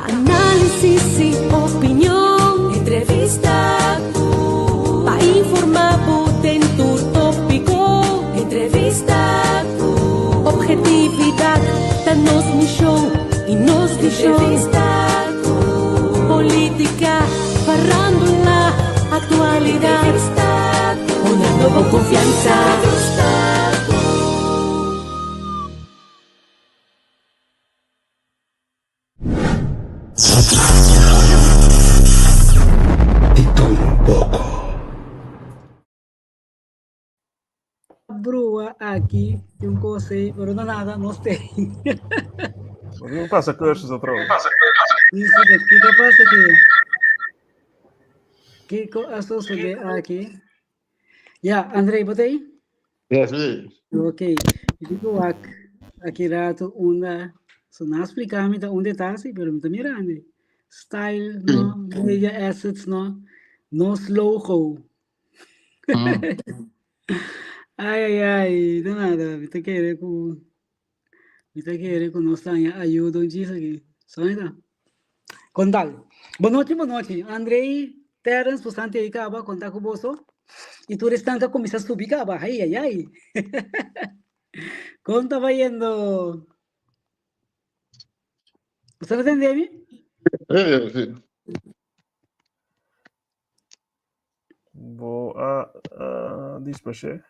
Análisis y opinión, entrevista para informar en tu tópico, entrevista objetividad, danos misión y nos misión, entrevista política, farándula, actualidad, una nueva confianza. Brua aqui, eu gostei, mas não nada, não sei. Não passa cursos outra vez. Isso daqui, que passa aqui? Que estou sobre aqui? Ya, Andrei, botei? Yes, please. Ok. Digo aqui rato uma, so não explicar me onde está, sim, pero me está mirando. Style, no, media assets, no, nos logo. Ai, não nada, me está querendo com nós ajuda disso aqui. Só ainda. Contal. Boa noite. Andrei, Terence, bastante aí, acaba contar com você. E tu restante começa a subir, acaba. Ai. Como estava indo? Você não entende? Sim. Vou despachar.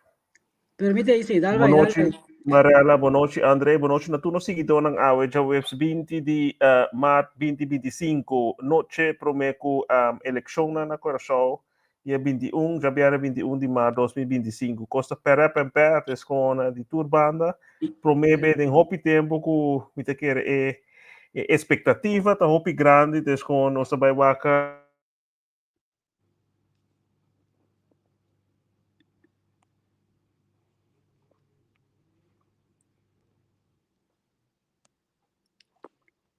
Permite aí, sim, dá Boa noite, Mariela, boa noite, André, boa noite. Na turno seguidor ng AWE, já webs 20 de março 2025, noite promeco eleção na Coração, dia 21, já viera 21 de março 2025. Costa pera escona de turbanda, promete em hopi tempo que me te quer expectativa, tá hopi grande, descon nossa baiwaca.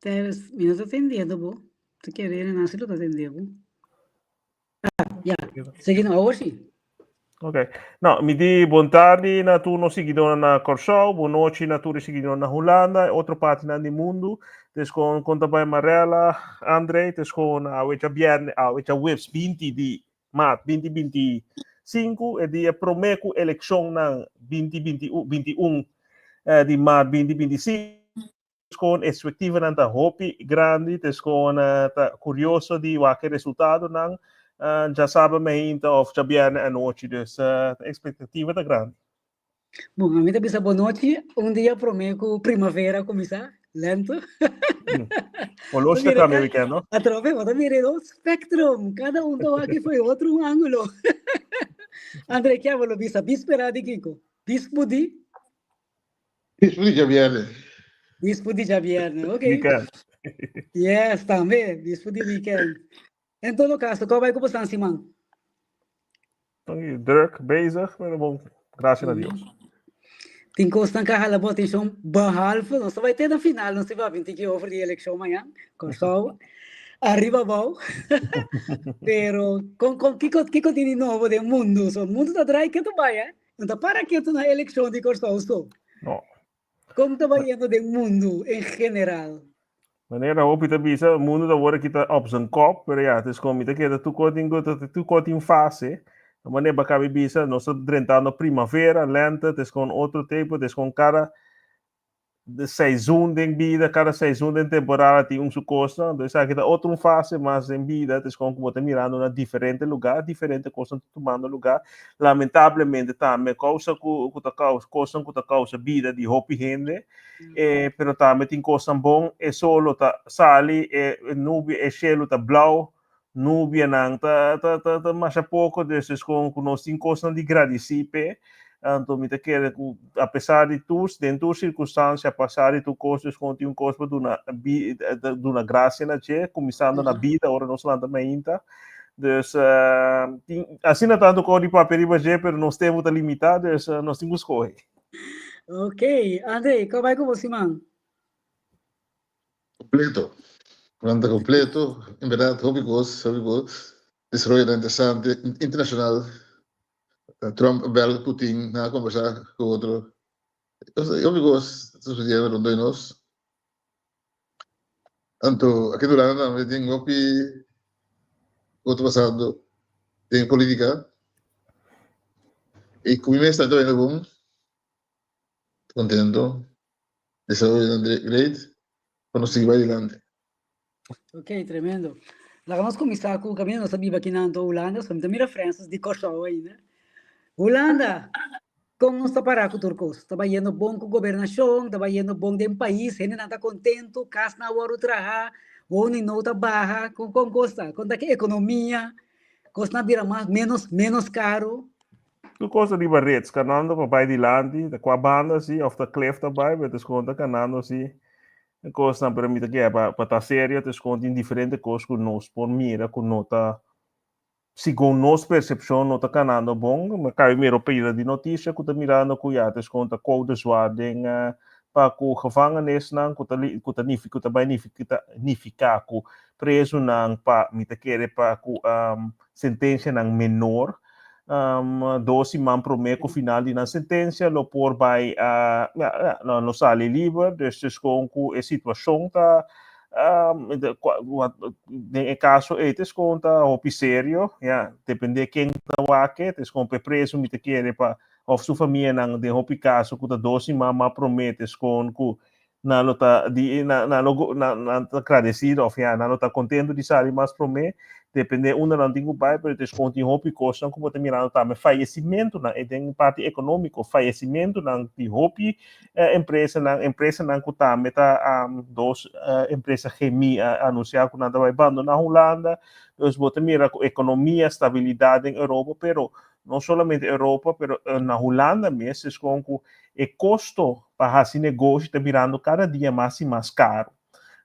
Terence, me não está atendendo, bom. Se querer, não se está atendendo. Já. Seguindo, hoje? Ok. No, mi di buon tardi na turno seguidor na Corsou, buon noite na turno seguidor na Holanda, outra parte na di mundo, des con conta by Marella, André, des con a webs 20 di mat 2025 e di promeco election na 2021 di mat 2025 con expectativa nanta hopi grandi, des con curioso di qualche risultato nang já sabe ainda of já vier a noite, dessa expectativa da grande. Bom, a mim também boa noite. Dia prometo primavera começar, lento. O lógico que também weekend, não? Através do mirado spectrum, cada aqui foi outro ângulo. André, que avalo bisa bispera de Kiko? Bispudi já viene. Bispudi já viene, ok. Weekend. Yes, também, bispudi weekend. Em todo caso, qual vai com você, Simão? Druk, bezig, maar bom, graças a Deus. Tem coisa que ela bota em behalve, não só vai ter na final, não se vai vir que over de eleição amanhã, com só arriba bom. Pero com que continua novo do mundo, o mundo está atrás que tu vai, não está para que tu na eleição de Corsol só. Não. Como está vai indo do mundo em geral? Wanneer dan hoop je dat bisa, o mundo da hora que tá op zijn kop, maar ja, het is como que dat tu corta em fase. Wanneer bakabi bisa, nós drentando primavera, lente, het is gewoon outro tempo, het is gewoon cada de seizoen de vida, cada seizoen de temporada tem sua coisa, então aqui tá outra fase, mas em vida, het is gewoon como tá mirando na diferente lugar, diferente coisa tomando lugar. Lamentavelmente também causa que tá causa vida de hopi gente, pero também tem coisa bom, é solo tá sali, nube, é cielo tá blau, nube não tá mais a pouco, desses com nós tem coisa de agradecer. Então, me quer, apesar de tudo, dentro das circunstâncias, apesar de tudo, coisas continuam coisas de uma graça na gente, começando na vida, agora nós lá também ainda. Dus, assim não tanto com o papel de gente, mas nós temos limitados, nós temos que escolher. Ok, André, como vai com você, mano? Completo. Planta completo. Em verdade, hobby-goes. Desarrollo interessante, internacional. Trump bel Putin na conversar com outro. Eu gosto de suceder rondando nós. Anto, aqui do lado não, tem golpe outro passado, tem política, e como está doendo bom, contento, desarrollo great, quando seguir adelante. Ok, tremendo. Lá vamos começar com o caminho, nós sabíamos aqui na Holanda, só mira Francis de Kosovo ainda. Holanda, como nós está parado com o Turcos? Está indo bom com a governação, está indo bom de um país, gente não está contente, casa na hora de trabalhar, ou nem não está barra, com costa, com a economia, costa vira mais, menos caro. Tu costa di barretes, canando papai di landi, da qua banda si, of da klef daarbij, met de sconta canando si. E costa per mi che pa ta serio, te sconti in differente cos con nos por mira con nota secondo nos percepção nota canando bom, mas cai mero peira di notícia, ku ta mirando ku ja, te sconta code zwaarding pa ku gevangenis nang ku ta nifica ku preso nang pa mi te quere pa ku sentença nang menor. 12 man promeco final di na sentença lo por by no sale livre dus com a situação tá em caso etes conta o sério ja depende quem tá wake tes com preso me te querer para of sua família nang de hopi caso ku ta 12 man prometes com ku na lota di na logo na agradecido of ja na lota contento di sali mas promete depende uma não tem pai pero desconto em hopi costa como te mirando também falecimento na e tem parte econômico falecimento na de hopi empresa na que tá meta dos empresa gemi anunciar que nada vai abandonar na Holanda dus bote mira economia estabilidade em Europa pero não somente Europa pero na Holanda mesmo com que o custo para esse negócio está virando cada dia mais e mais caro.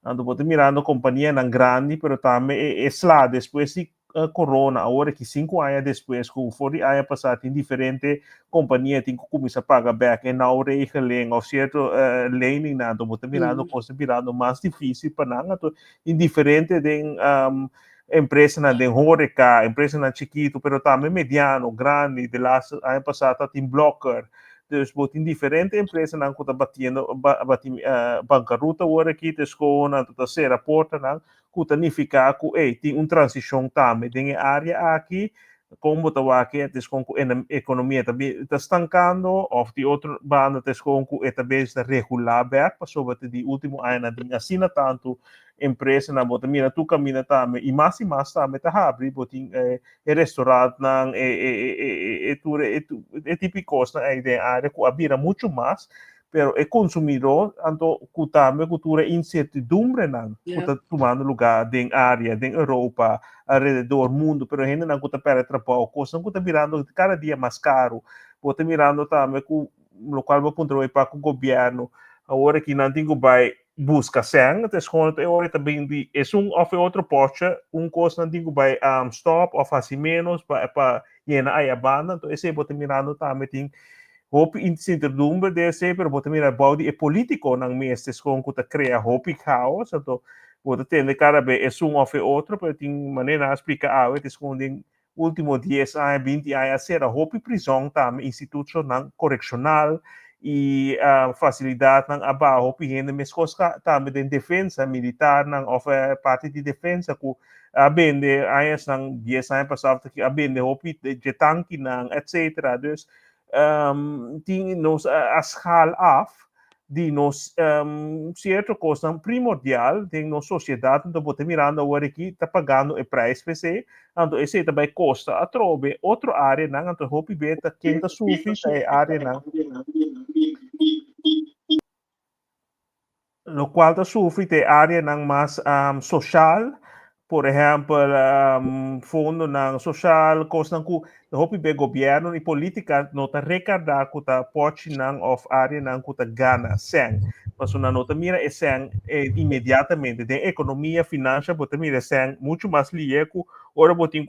Ando bote mirando companhia não grande, pero também é lá depois de corona, agora que 5 anos depois, com 40 anos passado, tem diferente companhia tem que começar a pagar back, e não regeling, ou certo lening, ando bote mirando coisa virando mais difícil para nós, em diferente de empresa na de horeca, empresa na chiquito, pero também mediano, grande, de lá ano passado tem blocker. Dus wordt in diferente empresa nang kuta bancaruta word aqui tesco na tuta se rapporta nang kuta nifica ku tem transição também tem área aqui como tawake tesco ku economia também está estancando of die outra banda tesco ku também está regular back passou de último ano de assina tanto empresa na bota mira tu caminha também e mais também tá abre botin restaurante nang típico na área que abira muito mais pero o consumidor anto kutame cultura incertidumbre nang kuta tomando lugar den área den Europa alrededor mundo pero ainda não kuta para trabalho coisa kuta virando cada dia mais caro bota mirando também com local vou ponto para o governo agora que não tem que vai busca sang, het is gewoon het teorie bem de of outro poste, coisa não tem que vai stop of assim menos para llena a banda, então esse bote mirando também tem hope incertidumbre desse, pero bote mirando body político nang mestes com que cria hope caos, então bote tem de cada vez of outro, pero tem maneira de explicar het is gewoon de último 10 anos, 20 anos, ser a hope prisão também institucional correccional e facilidade ng abajo pihendo mescos também de defesa militar ng of parte de defesa ku abende ayas ng 10 anos passado que abende hopi de tanque ng etc. Dus ting nos ashal af di nos certo coisa primordial tem nos sociedade então bote mirando agora aqui tá pagando o preço PC então esse também custa a trobe outra área não então hopi beta quem tá sofre é área não lo qual tá sofre é área não mais social por exemplo fundo não social coisa não hopi be governo e política nota recordar que tá pode não of área não que tá gana sem mas uma nota mira é sem imediatamente de economia finança botar mira sem muito mais lieco ora botin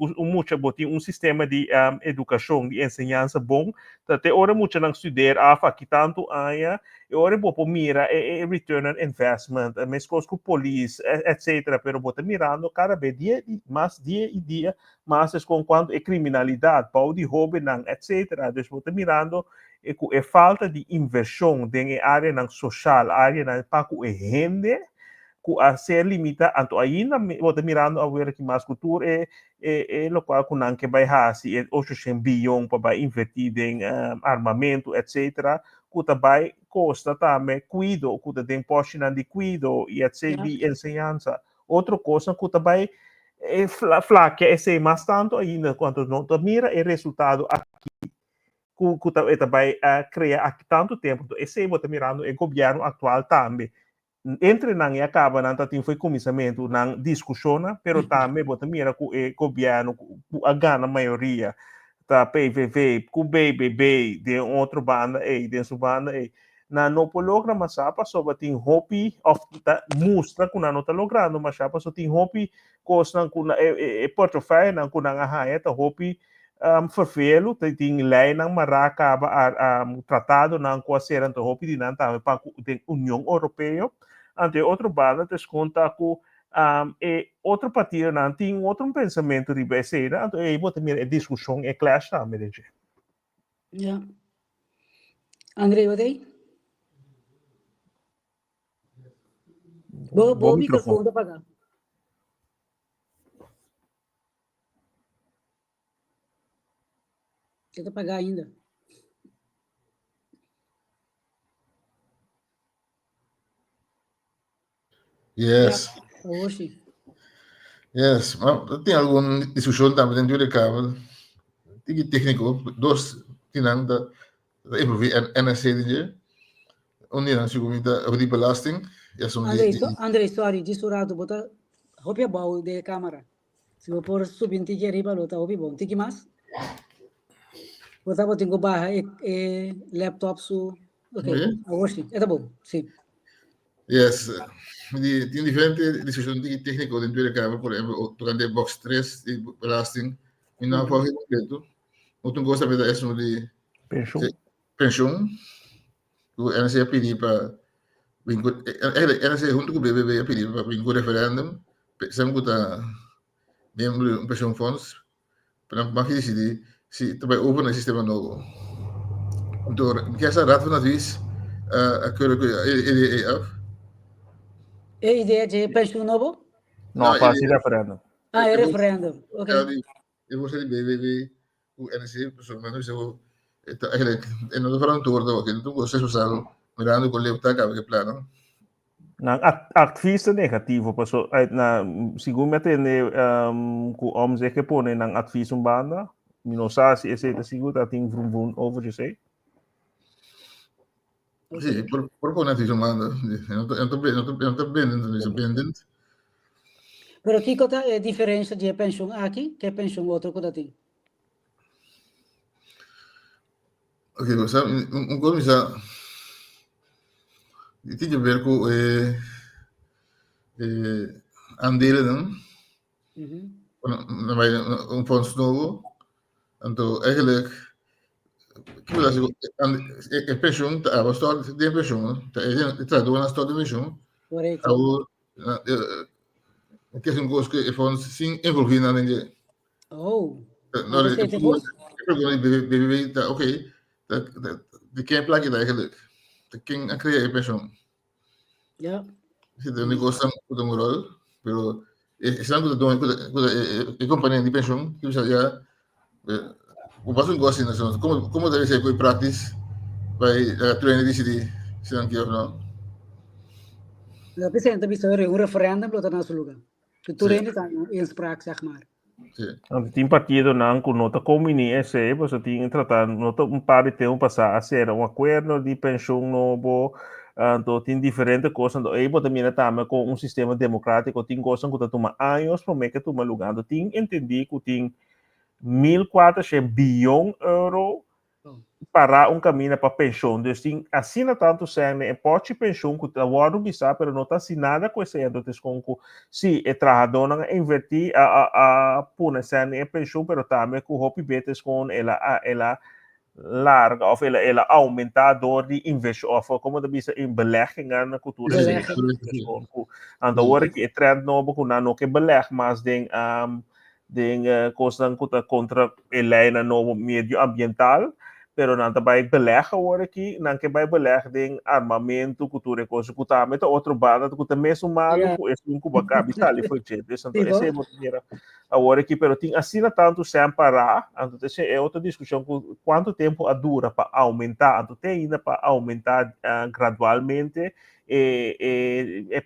sistema de educação de ensinança bom até ora muito não estudar aqui tanto aia e ora bopo mira return on investment mas coisa com police etc pero botar mirando cada vez dia e dia mas com quanto é criminalidade pau de roubo não etc dus botar mirando é falta de inversão em área social área na paco é rende que a se limita anto ainda bota mirando a ver que mais cultura lo qual que não que vai hasi 800 bilhão para investir em armamento etc que também custa também cuido que tem porção de cuido e etc ensinança outra coisa que também flaca é mais tanto ainda quando não mira o resultado que também cria há tanto tempo esse bota mirando o governo atual também entre não acaba não tem foi começamento não discussiona pero também bota mira que o governo a gana maioria tá PVV com BBB de outra banda de sua banda na não logra mas sapa só tem hobby of mostra que não está logrando mas sapa só tem hobby coisa com portfólio não com não a tá hobby vervelo tem lei não maraca tratado não com a ser então hobby de não tá para a União Europeia ante outro banda desconta que outro partido não tem outro pensamento de besteira então aí bota minha discussão é clash também yeah. André wat aí bom microfone tá apagado tenta apagar ainda Yes. Oxi. Yes. Tem alguma discussão também dentro do cabo. Tem técnico, dois tinang da evoluir NSC dinge. Não seguro de belasting. André, sorry, disurado, bota roupa boa de câmera. Se eu pôr subir tiki arriba, lota roupa bom. Tiki mais? Bota botar com barra laptop su. Ok, oxi, é tá bom, sim. Yes. Tem diferentes discussões técnicas dentro do cabo, por exemplo, durante box 3 de belasting. E não foi completo. Outra coisa também é de pensão. O NSC pedir para NSC junto com o BBB pedir para vir com o referendum. Sempre que está membro de pensão funds para decidir se também houve um sistema novo. Então, que essa rata na vez aquilo que É ideia de pensão novo? Não, para se referendum. É referendum, ok. Eu vou ser de BBB, o NSC, pessoalmente, eu não estou falando tudo, porque não gosto de usar mirando com o leu tá que plano. Nang activista negativo paso na siguro metende ku omze que pone nang activista banda não sabe se esse seguro tá tem vrum over you say Sim, por pone activista banda eu tô bem independente. Pero que conta a diferença de pensão aqui que pensão outro que tem? Ok, você coisa tem a ver com aandelen dan. Een fonds novo. Então, eigenlijk, a pensioen, a história de pensioen, traduz na história de pensioen. Correto. Que é um gosto que fonds sim envolver na ninguém. Oh. Nou, de oké, de quem plak het eigenlijk. De quem a criar a pensioen. Ja. De negócio com um rol, pero estão com a companhia de pensioen, que já o passo um gosto assim, como deve ser com prática, vai treinar decidir se não quer ou não. Tapi saya tak bisa referendum lo tanah suluga. Itu ini kan inspraak zeg maar. Tem partido não que nota comini esse, você tem tratar nota par de tempo passar a ser acordo de pensão novo, então tem diferentes coisas, então aí você mira também com sistema democrático, tem coisas que toma anos para que toma lugar, então tem entender que tem 1.400 bilhão euro para caminho para pensão, então tem assina tanto sendo pode pensão que o ano bisa, pero não está assinada com esse, então com se é trabalhador não invertir a puna sendo pensão, pero também com o betes com ela larga of ela aumentador de investimento of como de bisa in beleggingen na cultura então agora que é trend novo com não que beleg mas den coisas contra a lei no meio ambiental pero não vai beleggen agora aqui, não que vai beleggen em armamento, cultura, coisa, que tá, mas outro banda, que também é malo, esse um cubacabi, tá ali foi cheio, esse é uma primeira agora aqui, pero tem assim tanto sem parar, então é outra discussão, quanto tempo dura para aumentar, então tem ainda para aumentar gradualmente,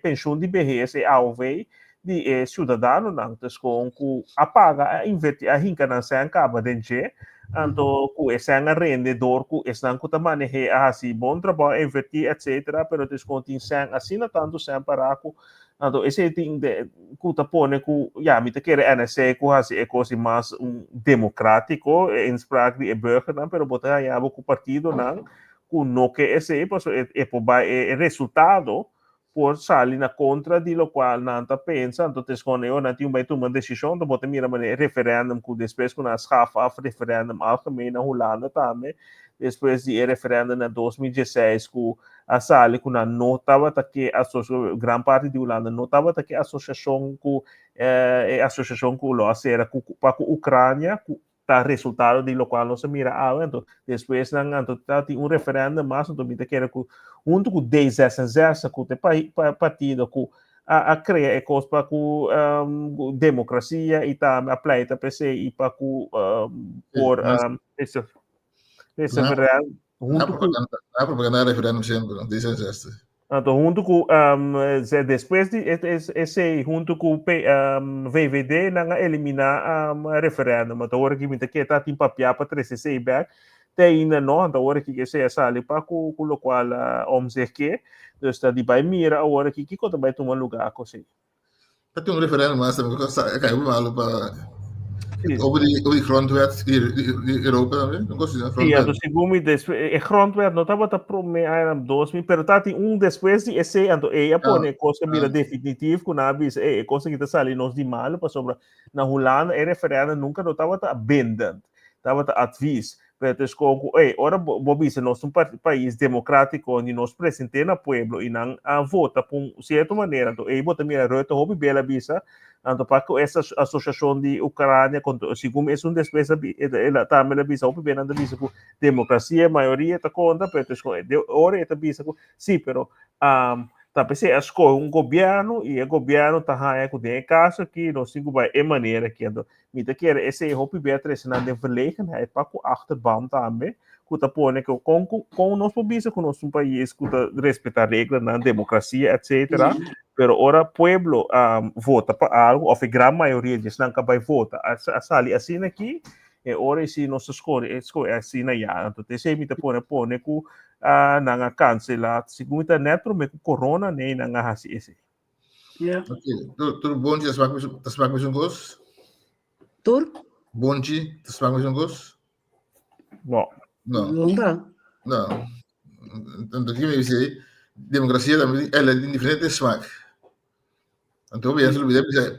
pensão de vejez e alvei de cidadão, antes com apaga, invertir, a rinca não se acaba de encher, então, com esse rendedor, com esse não que maneja assim, bom trabalho, invertir, etc. Pero desconto assim não tanto sem parar com, então esse tem que tá pone com, já me te quer NSC com assim é coisa mais democrático, em spraak de burger não, pero botar já com partido não, com no que esse é resultado por sair na contra de lo qual não está pensando, então quando eu não tenho uma decisão, então botar mira maneira referendum com depois com as af referendum algemeen na Holanda também, depois de referendum na 2016 com a sala com a notava que a grande parte de Holanda notava que a associação com era com a Ucrânia tá resultado de lo qual não se mira então depois então tem referendum mas então me quer com junto com 10 com o partido com a criar coisa para com democracia e tá a pleita PC e para com por esse referendum junto com a propaganda referendum sempre 10 então junto com depois de esse junto com VVD não eliminar referendum então agora que me que tá tem papel para 3 back tem ainda não então agora que esse é ali para com o qual dizer que está de vai mira agora que quando vai tomar lugar assim tem referendum mas também caiu mal para over die grondwet die Europa também não gosto da grondwet. Sim, segundo a grondwet não estava para me 2000, pero tá tem depois de esse então ela põe coisa mira definitivo com a bis coisa que está saindo nos de mal para sobre na Holanda referendum nunca não estava bindend, estava advies. Pero com ora Bobby se nós país democrático onde nós representamos o povo e não vota por certa maneira então aí bota mira rota hobby bela bisa então para que essa associação de Ucrânia segundo é despesa ela também ela bisa hobby bem anda bisa com democracia maioria tá conta pero de ora tá bisa com sim pero tá pensei escolhe governo e o governo tá aí com de caso que nós cinco vai maneira que então me te quer esse hobby beter na de verlegenheid para com achterban também que tá põe que com nós pobisa com nosso país que tá respeitar regras na democracia etc. Pero ora pueblo vota para algo ou a grande maioria diz não que vai votar a sali assim aqui e ora se nós escolhe assim na já então esse me te põe que nanga cancela segundo neto me corona nem nanga hasi esse tur bonji tas mak mesmo gos tur bonji tas mak mesmo gos não dá então aqui me diz democracia também ela tem diferente smaak então bem isso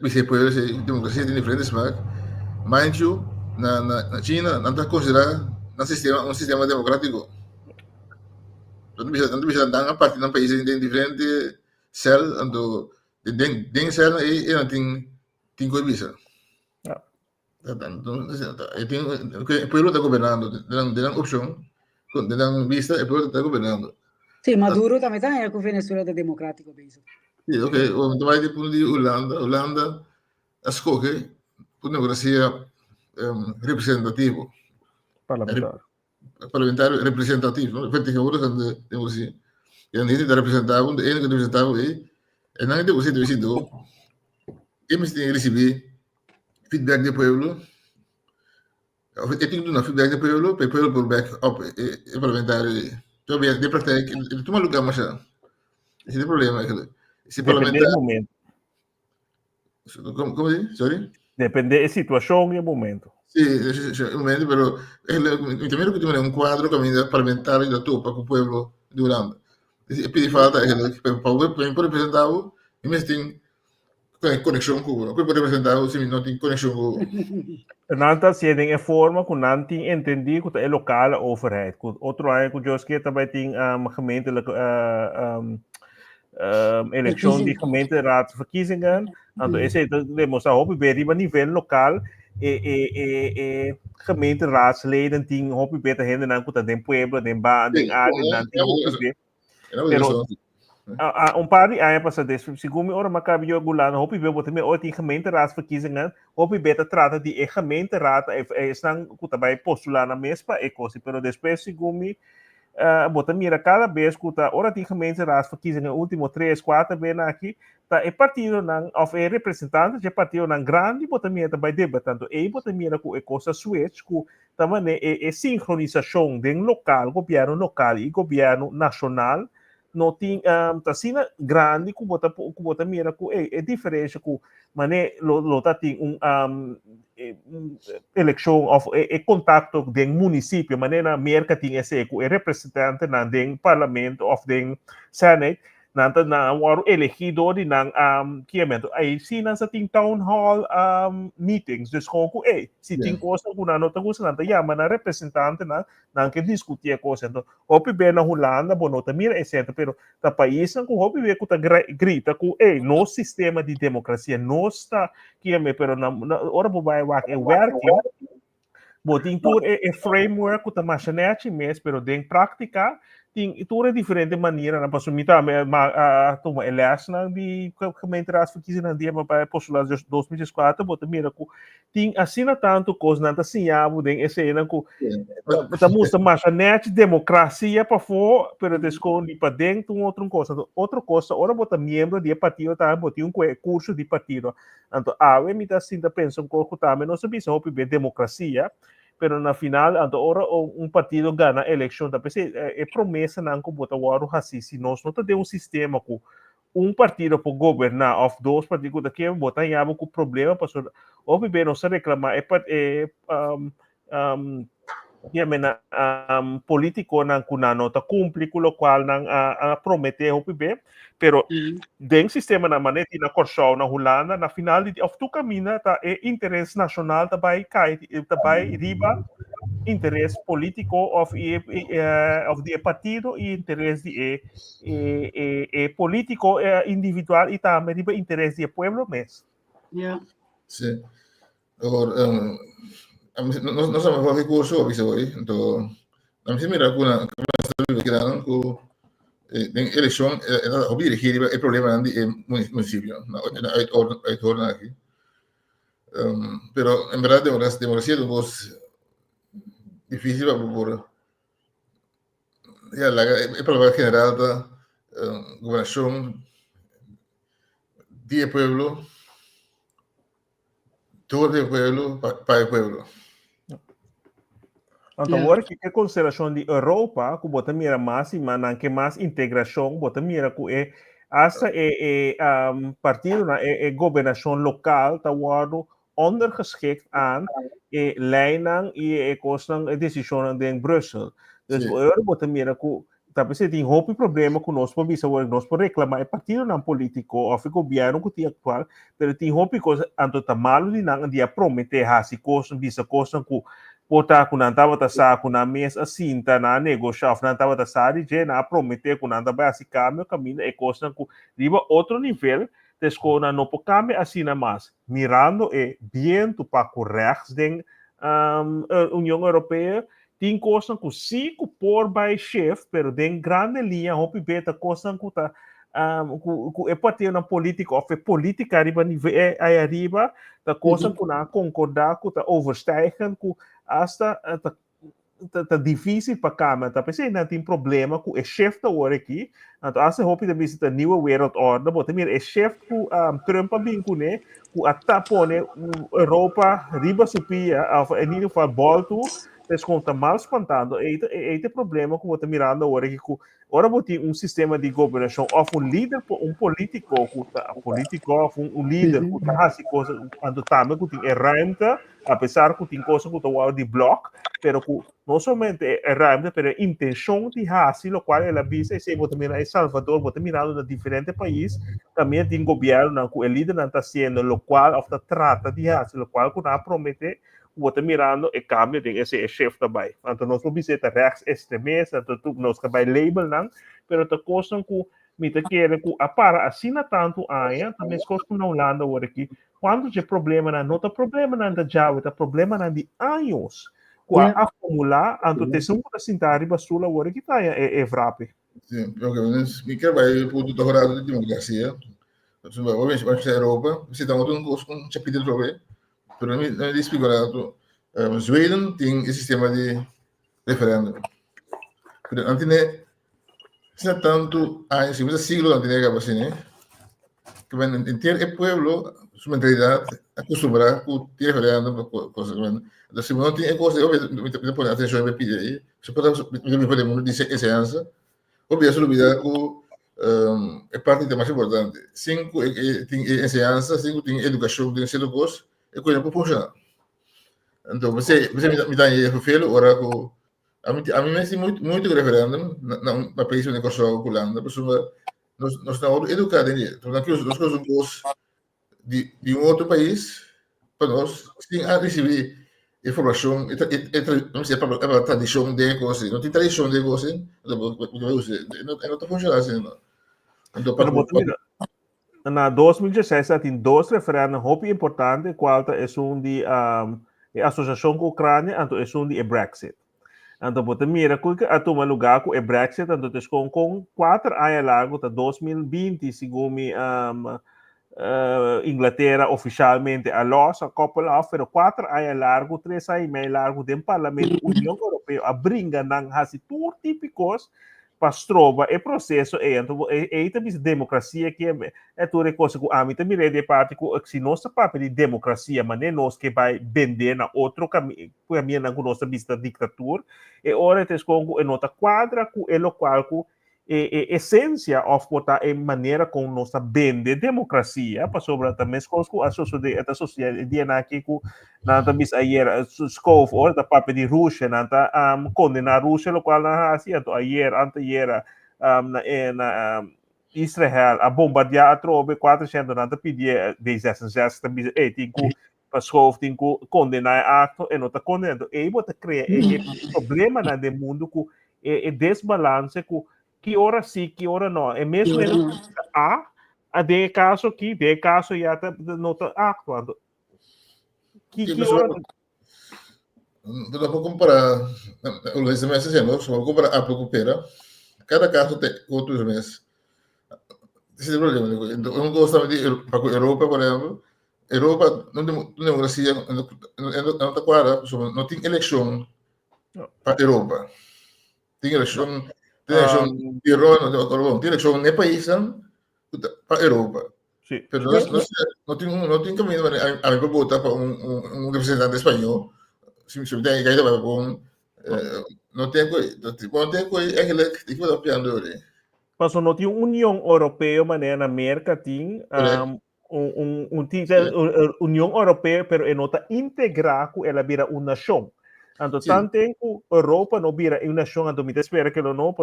você pode dizer democracia tem diferente smaak mind you na China não está considerado um sistema democrático. Não bisa andar parte de um país tem diferente cell então tem cell e não tem coisa bisa. Então o povo está governando, tem opção, tem vista e o povo está governando. Sim, Maduro também está com Venezuela democrático bisa. Sim, ok. Então vai depois de Holanda escolhe por democracia representativa. Parlamentar representativo, não? Vertegenwoordiger de democracia. E a gente representava, de enige representava e não é de você decidiu. Eles têm que receber feedback do povo. Eu tenho que dar feedback do povo, para o povo por back up e parlamentar. Então, de prática, ele toma lugar mais já. Esse é o problema. Esse parlamentar. Como diz? Sorry? Depende da situação e do momento. Sí, un momento, pero primero que tiene un cuadro parlamentario da tua para o povo de Holanda. E pedi falta para o representado, mas tem conexão com o representado, se não tem conexão com Nanta se tem forma que não tem entendido que é local overheid. Outro ano que eu que também tem gemeente eleição de gemeenteraadsverkiezingen. Então esse demonstra hobby bem a nível local gemeenteraadsleden ting hopi beta hende nan kuta den pueblo den ba den ali nan ting hopi be pero een paar jaar pas dus sigumi ora makabi yo gulano hopi be botame ooit die gemeenteraadsverkiezingen hopi beta trata die gemeenteraad están kuta bij postulana mespa ecosi pero después sigumi bota mira cada vez que ora die gemeenteraadsverkiezingen último 3-4 bena aqui tá e partido nan of e representante de partido nan grande bota mira by debatando e bota mira ku e cosa switch ku tamane e sincronização den local governo local e governo nacional no ting tá sina grande ku bota mira ku e diferença ku mane lo tá ting eleição of contacto den município maneira merca ting esse ku e representante nan den parlamento of den senate nanta na waru elegido di nang kiamento ay sinan sa ting town hall meetings dus gewoon ku si ting cosa ku nano tagu sa nanta yaman na representante na nang ke diskutia cosa to hopi be na Holanda bonota mira esento pero ta país ku hopi be ku ta grita ku no sistema de democracia no está kiame pero na ora bo vai wak working boting tur framework ku ta machanete mes pero den prática ting itu é diferente maneira na passumita toma elas na di gemeenteraadsverkiezingen die maar bij postulatie 2004 bota mira ku ting assina tanto coisa nanta sinhavo den esse na ku ta musta machanete democracia para fora pero desco ni para dentro outra coisa ora bota membro de partido tá bota curso de partido então ave me tá sinta pensa ko tá não sabe se hope be democracia pero na final ora partido gana eleição da PC é promessa não que bota o assim se nós não tem sistema com partido para governar of dois partidos daqui bota em abo com problema para o bem não se reclamar político não kunano ta cumpre com o qual não prometer o bem pero den sistema na maneira na Corchal na Holanda na final of tu caminha tá interesse nacional também cai também riba interesse político of de partido e interesse de político individual e também riba interesse de pueblo mesmo. Sim. Agora não sabemos qual recurso que se vai então a mim mira alguna que quedaram com en eleição hobby dirigir el problema en municipio hay torna aquí pero en verdad democracia es difícil por ya el problema general da gobernación de pueblo todo el pueblo para el pueblo. Então, agora que a consideração de Europa, que bota mira mais, mas que mais integração, bota mira que essa partido na governação local, tá wado ondergeschikt aan leiding e kosten decisões em Brussel. Dus agora bota mira que talvez tem houve problema com nós por visa nós por reclamar partido não político ou governo que tem atual, pero tem houve coisa anto tá malo de não dia prometer hasi kosten visa kosten que botar com não tava tá com na mesa assim tá na negociar não tava tá de na prometer com não vai assim caminho é coisa com riba outro nível descona não pode caminhar assim na mais mirando bem tu para corretos den União Europeia tem coisa com 5 por by chef pero den grande linha hope beta coisa com tá é partido na política ou política arriba nível arriba da coisa com na concordar com tá overstijgen com hasta tá difícil para cá, tá pensando que tem problema com o chefe da hora aqui, então essa roupa da visita New World Order, bota mira, é chefe com Trump bem com né, com a tapone Europa riba supia, a nível para volto, desconta mal espantado, é problema com bota mirando hora que com ora botar sistema de governação of líder, político, líder, com assim coisa, quando também com tem ruimte, apesar que tem coisa com o de bloco, pero que não somente é ruimte, pero a intenção de assim, o qual ela visa se bota mirar em Salvador, bota mirando de diferentes países, também tem governo que o líder não está sendo, o qual of trata de assim, o qual que não promete bota mirando e cambio de esse chefe também. Então nós não visita rechts extremista, então nós vai label não, pero te costam que Mita quer que para assina tanto aia, também escolhe na Holanda agora aqui, quando tem problema não tem problema na da Java, tem problema na de anos. Qua a formular, anto te são para sentar riba sula agora que tá é vrape. Sim, me quer vai por do dourado de democracia. Obviamente, vai para a Europa, você dá um curso com chapéu de prova, pero não diz figurado. Zweden tem esse sistema de referendo. Pero não tem se tanto anos, se siglo não tem acaba assim, né? Que vai entender o pueblo, sua mentalidade, acostumbrar com o referendo, coisa que então se não tem coisa, eu me põe atenção e me pede aí, se me pode muito dizer essa obviamente a olvidar que é parte mais importante. 5 tem ensinança, 5 tem educação, tem cedo coisa, é coisa para funcionar. Então você me dá aí o filho, ora com a mim me muito referendo na país onde eu sou Holanda, pessoa nós estamos educados nisso. Então aqui nós coisas de outro país para nós sem receber informação, não sei a tradição de coisa, não tem tradição de coisa, não está funcionando assim. Então na 2016 tem dois referendos muito importantes, qual é de associação com a Ucrânia, e é de Brexit. Então, você mira que a tomar lugar com o Brexit, então, com 4 anos largo, até 2020, segundo Inglaterra oficialmente a loss, a Copa oferece 4 anos largo, 3 anos e meio largo, do Parlamento União Europeia a brinca na rasitur típicos para trova e processo então também democracia que é tudo coisa que a mim também de parte que se nossa papel de democracia mas nem nós que vai vender na outro caminho na nossa vista ditadura e ora tem com a nota quadra com é o qual essência of botar em maneira como nós vende democracia para sobre também com a sociedade DNA aqui com na também ayer Skov ou da papel de Rússia na condenar a Rússia o qual na assim anteayer na Israel a bombardear a tropa 400 na pedir 16 também tem para Skov tem condenar acto e não está condenando e bota criar problema na do mundo com desbalance com que hora sim, que hora não. É mesmo de caso aqui, de caso já não está atuando. Que hora não? Não vou comparar, o Luiz me dizendo, vou comparar a recupera. Cada caso tem outros meses. Esse é o problema. Eu não gosto de para a Europa, por exemplo. Europa não tem democracia, não está clara, não tem eleição para a Europa. Tem eleição de Roma, tem eleição no país para a Europa. Sim. Pero não tem caminho a mim para votar para representante espanhol. Se tem que não tem coisa é que vai piando ali. Mas não tem União Europeia, maneira na América tem União Europeia, pero é nota integrar com ela vira uma nação. Então, tanto tempo Europa não vira uma nação, então me espera que ela não,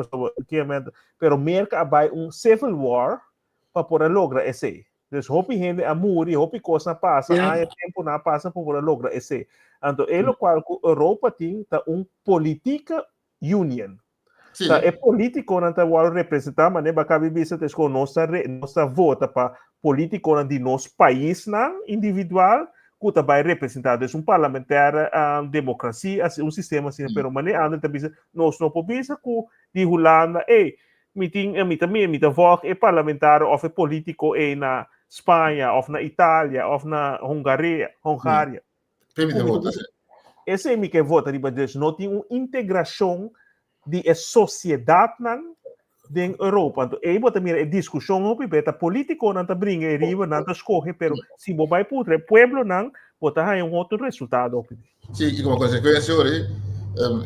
pero América vai civil war para poder lograr esse. Então, hopi gente a morrer, hopi coisa passa, há tempo não passa para poder lograr esse. Então, é o qual Europa tem política union. É político não está representar, mas nem vai caber isso com nossa vota para político de nosso país não individual. Que vai representar um parlamentar, democracia, um sistema assim, pero maneira também nós não podemos que de Holanda, me voz é parlamentar ou é político na Espanha, ou na Itália, ou na Hungária. Esse é o que vota de Bangladesh, não tem uma integração de sociedade em Europa. Então, aí você mira a discussão, a político não está brincando, riba não está escolhe, pero se você vai para o pueblo não, você vai outro resultado. Sim, e como consequência,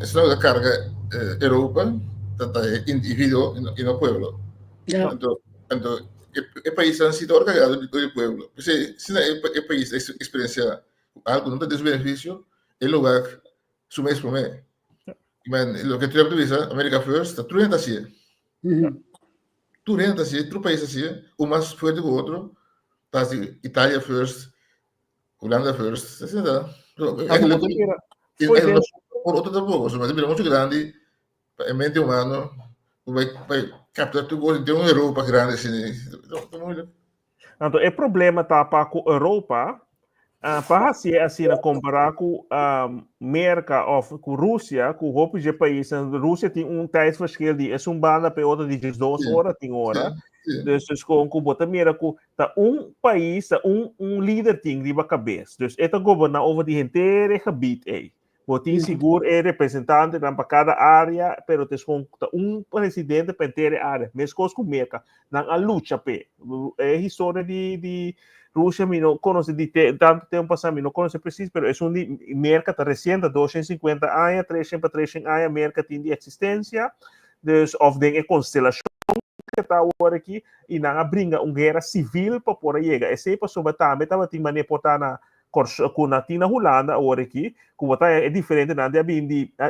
essa é a carga Europa, tanto indivíduo e no pueblo. Então, o país está sido organizado do pueblo. Se o país experiencia algo, não tem desbenefício, é lugar sumes para mim. Mas o que tu deve America First, está tudo assim. Tu renta assim, outro país assim, um mais forte que o outro, tá assim, Itália first, Holanda first, assim, tá? Por outro tampouco, mas é muito grande, é mente humano, vai captar tudo coisa, tem Europa grande assim, então muito. Então, o problema tá para a Europa, para se assim comparar com a América ou com a Rússia, com outros países, a Rússia tem tijdverschil de é banda para outra de 2 horas, tem hora. Dus com bota mira com tá país, tá líder tem de cabeça. Dus esta governa over die inteira gebied aí. Botin seguro é representante para cada área, pero tem com presidente para inteira área. Mesmo com América, não a luta pe. É história de Rússia, me não conhece de tanto tempo passado, me não conhece preciso, mas é América está recente, 250 anos, 300 anos, América tem de existência, dus of tem a constelação que está agora aqui, e não brinca guerra civil para por aí chegar. Esse para sobre também, estava tem maneira portar na na Holanda agora aqui, que é diferente da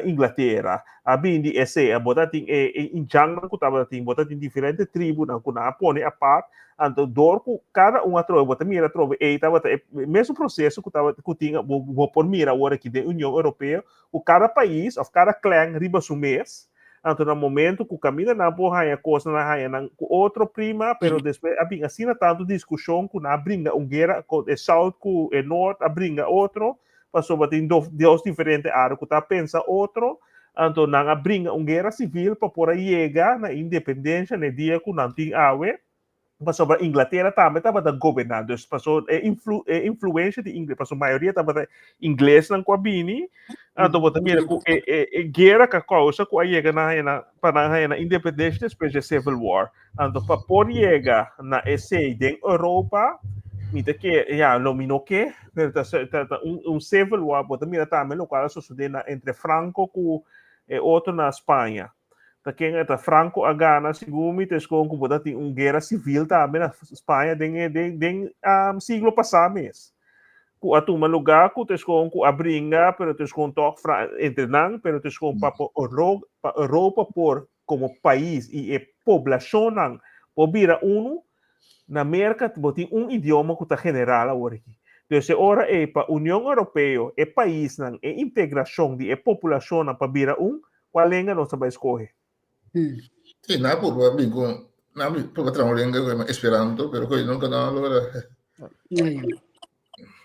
Inglaterra, a bindi esse, a botar tem em jungle que estava tem botar tem diferente tribo, na põe a parte. Então, dorco, cada trova, bota mira trova, e tava mesmo processo que tava que tinha, vou por mira agora aqui da União Europeia, o cada país, ou cada clã riba su mês. Então, no momento que caminha na porra a coisa na raia na outro prima, pero depois a assim tanto discussão que na brinca guerra com o south com o norte a brinca outro, passou bater dois diferentes áreas que tá pensa outro. Então, na brinca guerra civil para por aí chegar na independência no dia que não tem água. Passou para a Inglaterra também estava governando, passou influência de inglês, passou a maioria estava inglês na cabine, então você mira que guerra que causa que aí na para na independência depois da Civil War, então para por chegar na esse da Europa, mira que já nominou que, Civil War, você mira também o qual sucedeu entre Franco e outro na Espanha. Quem é Franco a Gana, segundo me com que tem guerra civil também na Espanha den siglo passado mesmo. A toma lugar que tem com a brinca, pero tem com toque entre não, pero tem com para Europa por como país e a população não, por vir na América tem idioma que está general agora aqui. Então, ora é para a União Europeia, é país não, é integração de população para vir qual língua nós vai escolher. Sì, Napoli con Napoli poi potremmo lingua Esperanto, però poi non canalo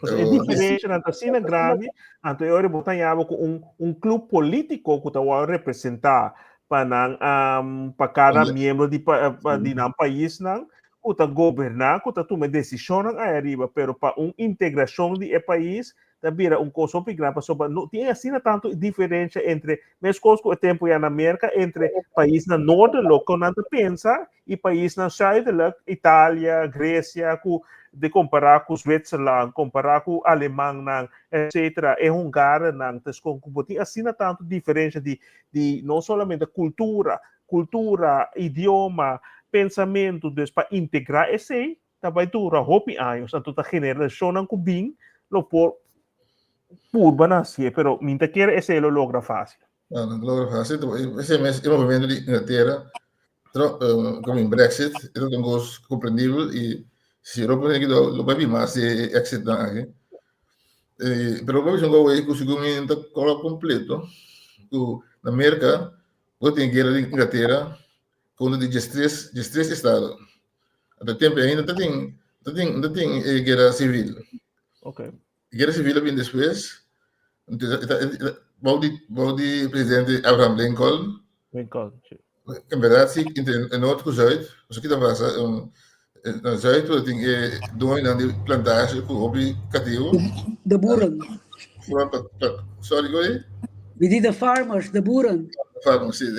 É diferente na China grande, então eu botanhava com clube político que estava a representar para cada membro de um país não, que está governar, que está tomando decisão aí arriba, pero para integração de país também coisa bem grande, não tem assim tanto diferença entre mesmo coisa que o tempo na América entre país na norte local não pensa e país na sul Itália, Grécia, de comparar com Switzerland, comparar com Alemanha, etc. É lugar não tem assim tanto diferença de não somente cultura, idioma, pensamento, para integrar esse também dura anos, então a geração com bem lo por nascer, pero mientras quiere ese lo logra fácil. No, non logra fácil. Ese il movimento di Inghilterra, come in Brexit, è un cosa comprendibile e se Europa lo va più ma se exit anche. Però poi sono come così come in collo completo. Tu in America, poi tem guerra di Inghilterra, quando di gestris stato. Até tempo ainda tem guerra civil. Okay. Guerra civil vem depois. Bouwde presidente Abraham Lincoln. In verdade, sim, in Noord en Zuid. Als ik dan was, in Zuid, wat ik doe dan die plantage, hobby, katiel. De boeren. Sorry, goeie? We did the farmers, de boeren. Farmers, sim.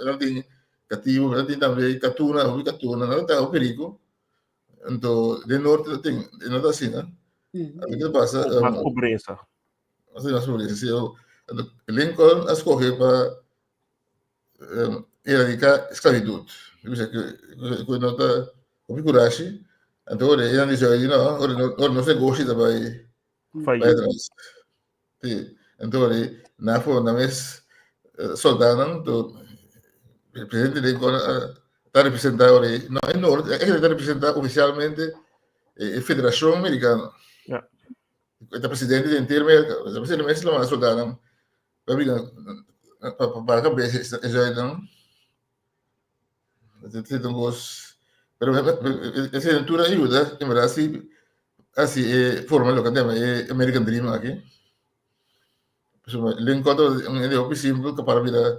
Dan die katiel, dan die dan weer katuna, hobby katuna, dan dat ook perigo. Então, de Noord, dat ding, en dat is né? Als ik dan was, mais pobreza. Assim, mais pobreza. Lincoln escolheu para erradicar a esclavitud. Quando está com coragem, então ele disse aí não se gosta de vai atrás. Então ele na forma mais soldado, o presidente Lincoln está representando ele, não é norte, ele está representando oficialmente a Federação Americana. Está presidente da inteira América, o presidente é mais soldado. Para a cabeça, então, Pero esa aventura ayuda, en verdad, así forma lo que llama American Dream aquí. Pues, le encuentro un idea simple que para virar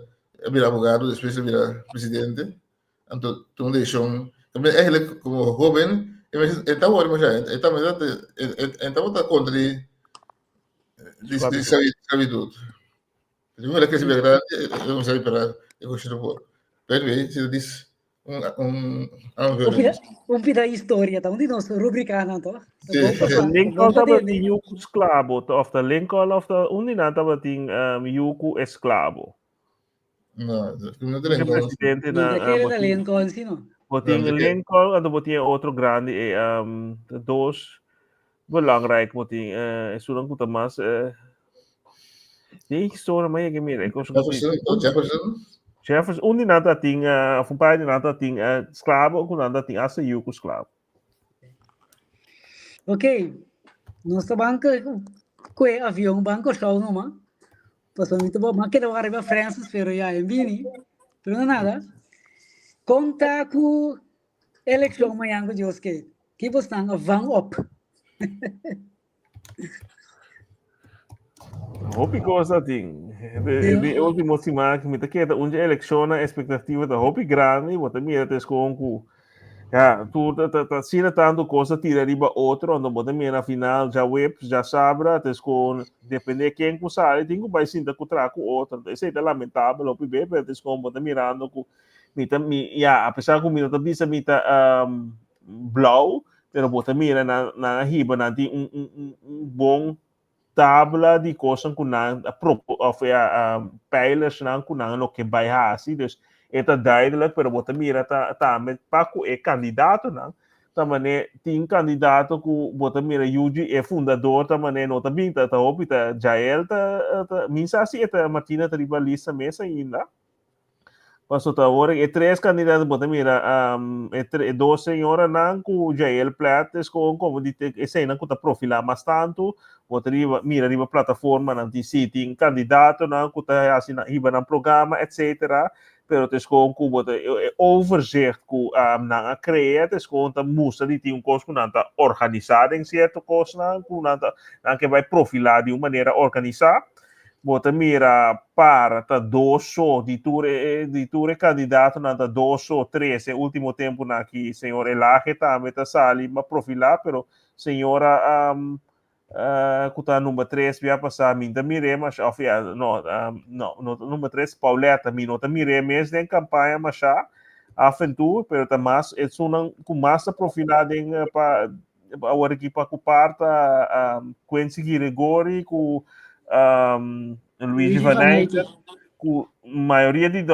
abogado, después virar presidente. Entonces, tú me dices, también es como joven, estaba contra de esclavitud. Yo me que se verdad, no sabe para pero se dice Un pita história, tá? Onde nós rubricando, tá? Sí. De Lincoln Vamos tava ter, ting yuku esclavo, of the Lincoln of the unina tava ting yuku esclavo. No, no te Porque presidente não, na daquele da boting Lincoln, sim, não. boting Lincoln and boting outro grande dos belangrijk boting sulang ko tamas die historia may gemire ko so Jefferson undi nata ting of pai nata ting esclavo ko nata ting asa yuku esclavo. Ok, nossa banca, que avião, banco show, não, mas passou muito bom, mas que não arriba Francis, pero já em Vini, pero não nada. Conta com eleição amanhã com Deus que você está van up. Hoop ik was dat ding. De ultimo te maken met de keer dat onze electionen expectativa da hoop ik grande, wat meer het is gewoon ku. Ja, tu dat zie je tanto cosa tira riba outro, ando bota meer na final já web, já sabra, het is gewoon depende quem ku sai, tingo vai sinta ku tra ku outro. Isso é lamentável, hoop ik het is gewoon bota mirando ku mita ja, apesar ku mita bisa mita blauw, pero bota mira na hiba nanti bom tabla de coisas que não pijlers não que não que vai assim dus eta duidelijk pero bota mira tá met paco é candidato não também tem candidato que bota mira Yuji é fundador também não também tá hopi tá Jael tá minsa assim eta Martina tá rivalista mesa ainda passou tá agora é três candidatos bota mira dois senhoras não que Jael Plates como dite esse não que tá profilar mais tanto bota mira riba plataforma nanti sitting candidato não que tá assim riba na programa etc pero het is gewoon que bota overzicht que na criar het is gewoon tá musa de ter coisa que não tá organizado em certo coisa não que não tá que vai profilar de uma maneira organizada bota mira para tá dois de ture candidato na tá dois ou três é último tempo na que senhor Elage tá meta sali ma profilar pero senhora que tá número 3 via passar minta mire mas no número 3 Pauleta minota mire mês em campanha mas já aventura pero tá mais é com massa profilar em para agora aqui para parta Quincy Gregori com Luigi Vanessa, que maioria de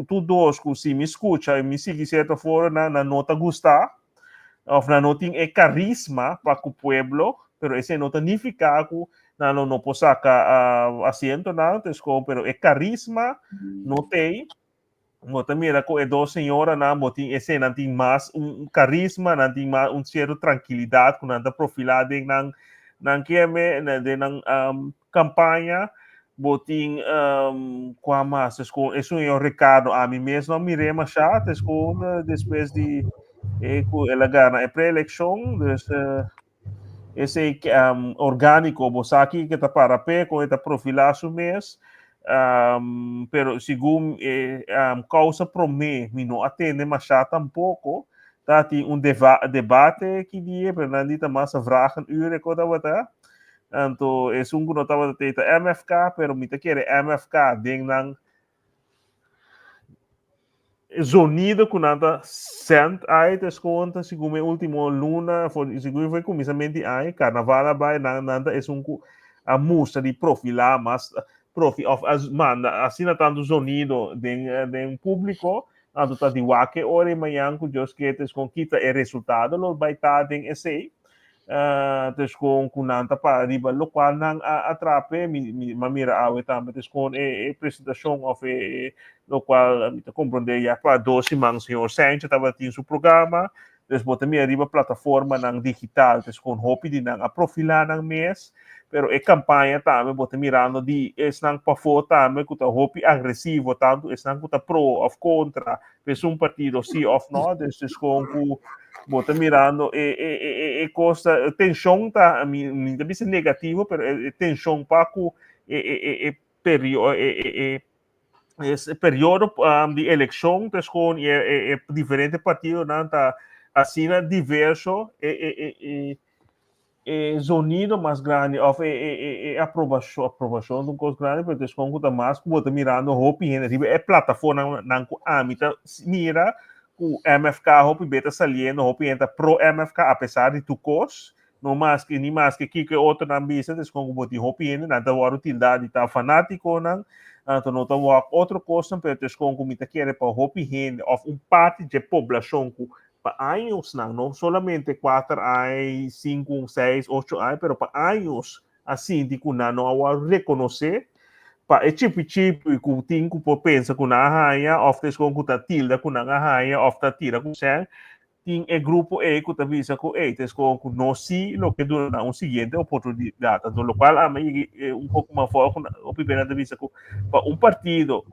tu dois que se me escuta e me sigue certa forma na nota gostar, ou na nota é carisma para o pueblo, pero esse não significa que não posso sacar assento não, pero é carisma, não tem. Mota mira que é duas senhoras não, botin esse não tem mais carisma, não tem mais certa tranquilidade, que não está profilado não que é campanha botin com mais isso é o Ricardo a mim mesmo me rema chato depois de ela ganha a pré-eleição esse orgânico bosaki que tá para pé com esta profilação mês pero segundo causa promê me não atende mais chato tampouco tá tem debate que dia pero não dita mais vragen uren coda wata então é que não estava tendo MFK pero me quer MFK ding nang zonido que nada sent aí das contas segundo o último luna segundo foi começamento aí carnaval vai nada é a musa de profilar mas profi of as man assim tanto zonido de público ando tá de wake ore manhã com os que com kita é resultado lo vai estar em esse dus com nanta para riba local nang atrape mamira awe também dus com apresentação of local compreender já para 12 mang senhor Sánchez estava em seu programa Dus bota mi arriba plataforma ng digital, dus kon hopi din ang aprofila ng mes, pero e campanha também bota mirando di es nang pafo também kuta hopi agresivo tanto es nang kuta pro of contra, pues un partido sí of no, dus kon ku bota mirando costa tensão tá não deve ser negativo, pero tensão pa ku esse período de eleição, então com diferentes partidos não tá assim diverso zonido mais grande of aprovação de um coisa grande, pero com o mais como tá mirando hopi é plataforma não com amita mira com MFK hopi beta saliendo hopi entra pro MFK apesar de tu cos no mais que nem mais que outro na bisa des com o boti hopi não tá o utilidade tá fanático não então não tá outro coisa pero des com o mita quer para hopi of parte de população com para anos não solamente 4 anos 5 6 8 anos pero para anos assim de que não ao reconhecer pa tipo e com tinco por pensa com na raia of des com ta tilda com na raia of ta tira com sen tem grupo que ta visa com des com no si lo que dura uma seguinte oportunidade então lo qual a mim pouco mais foco o primeira da visa com para partido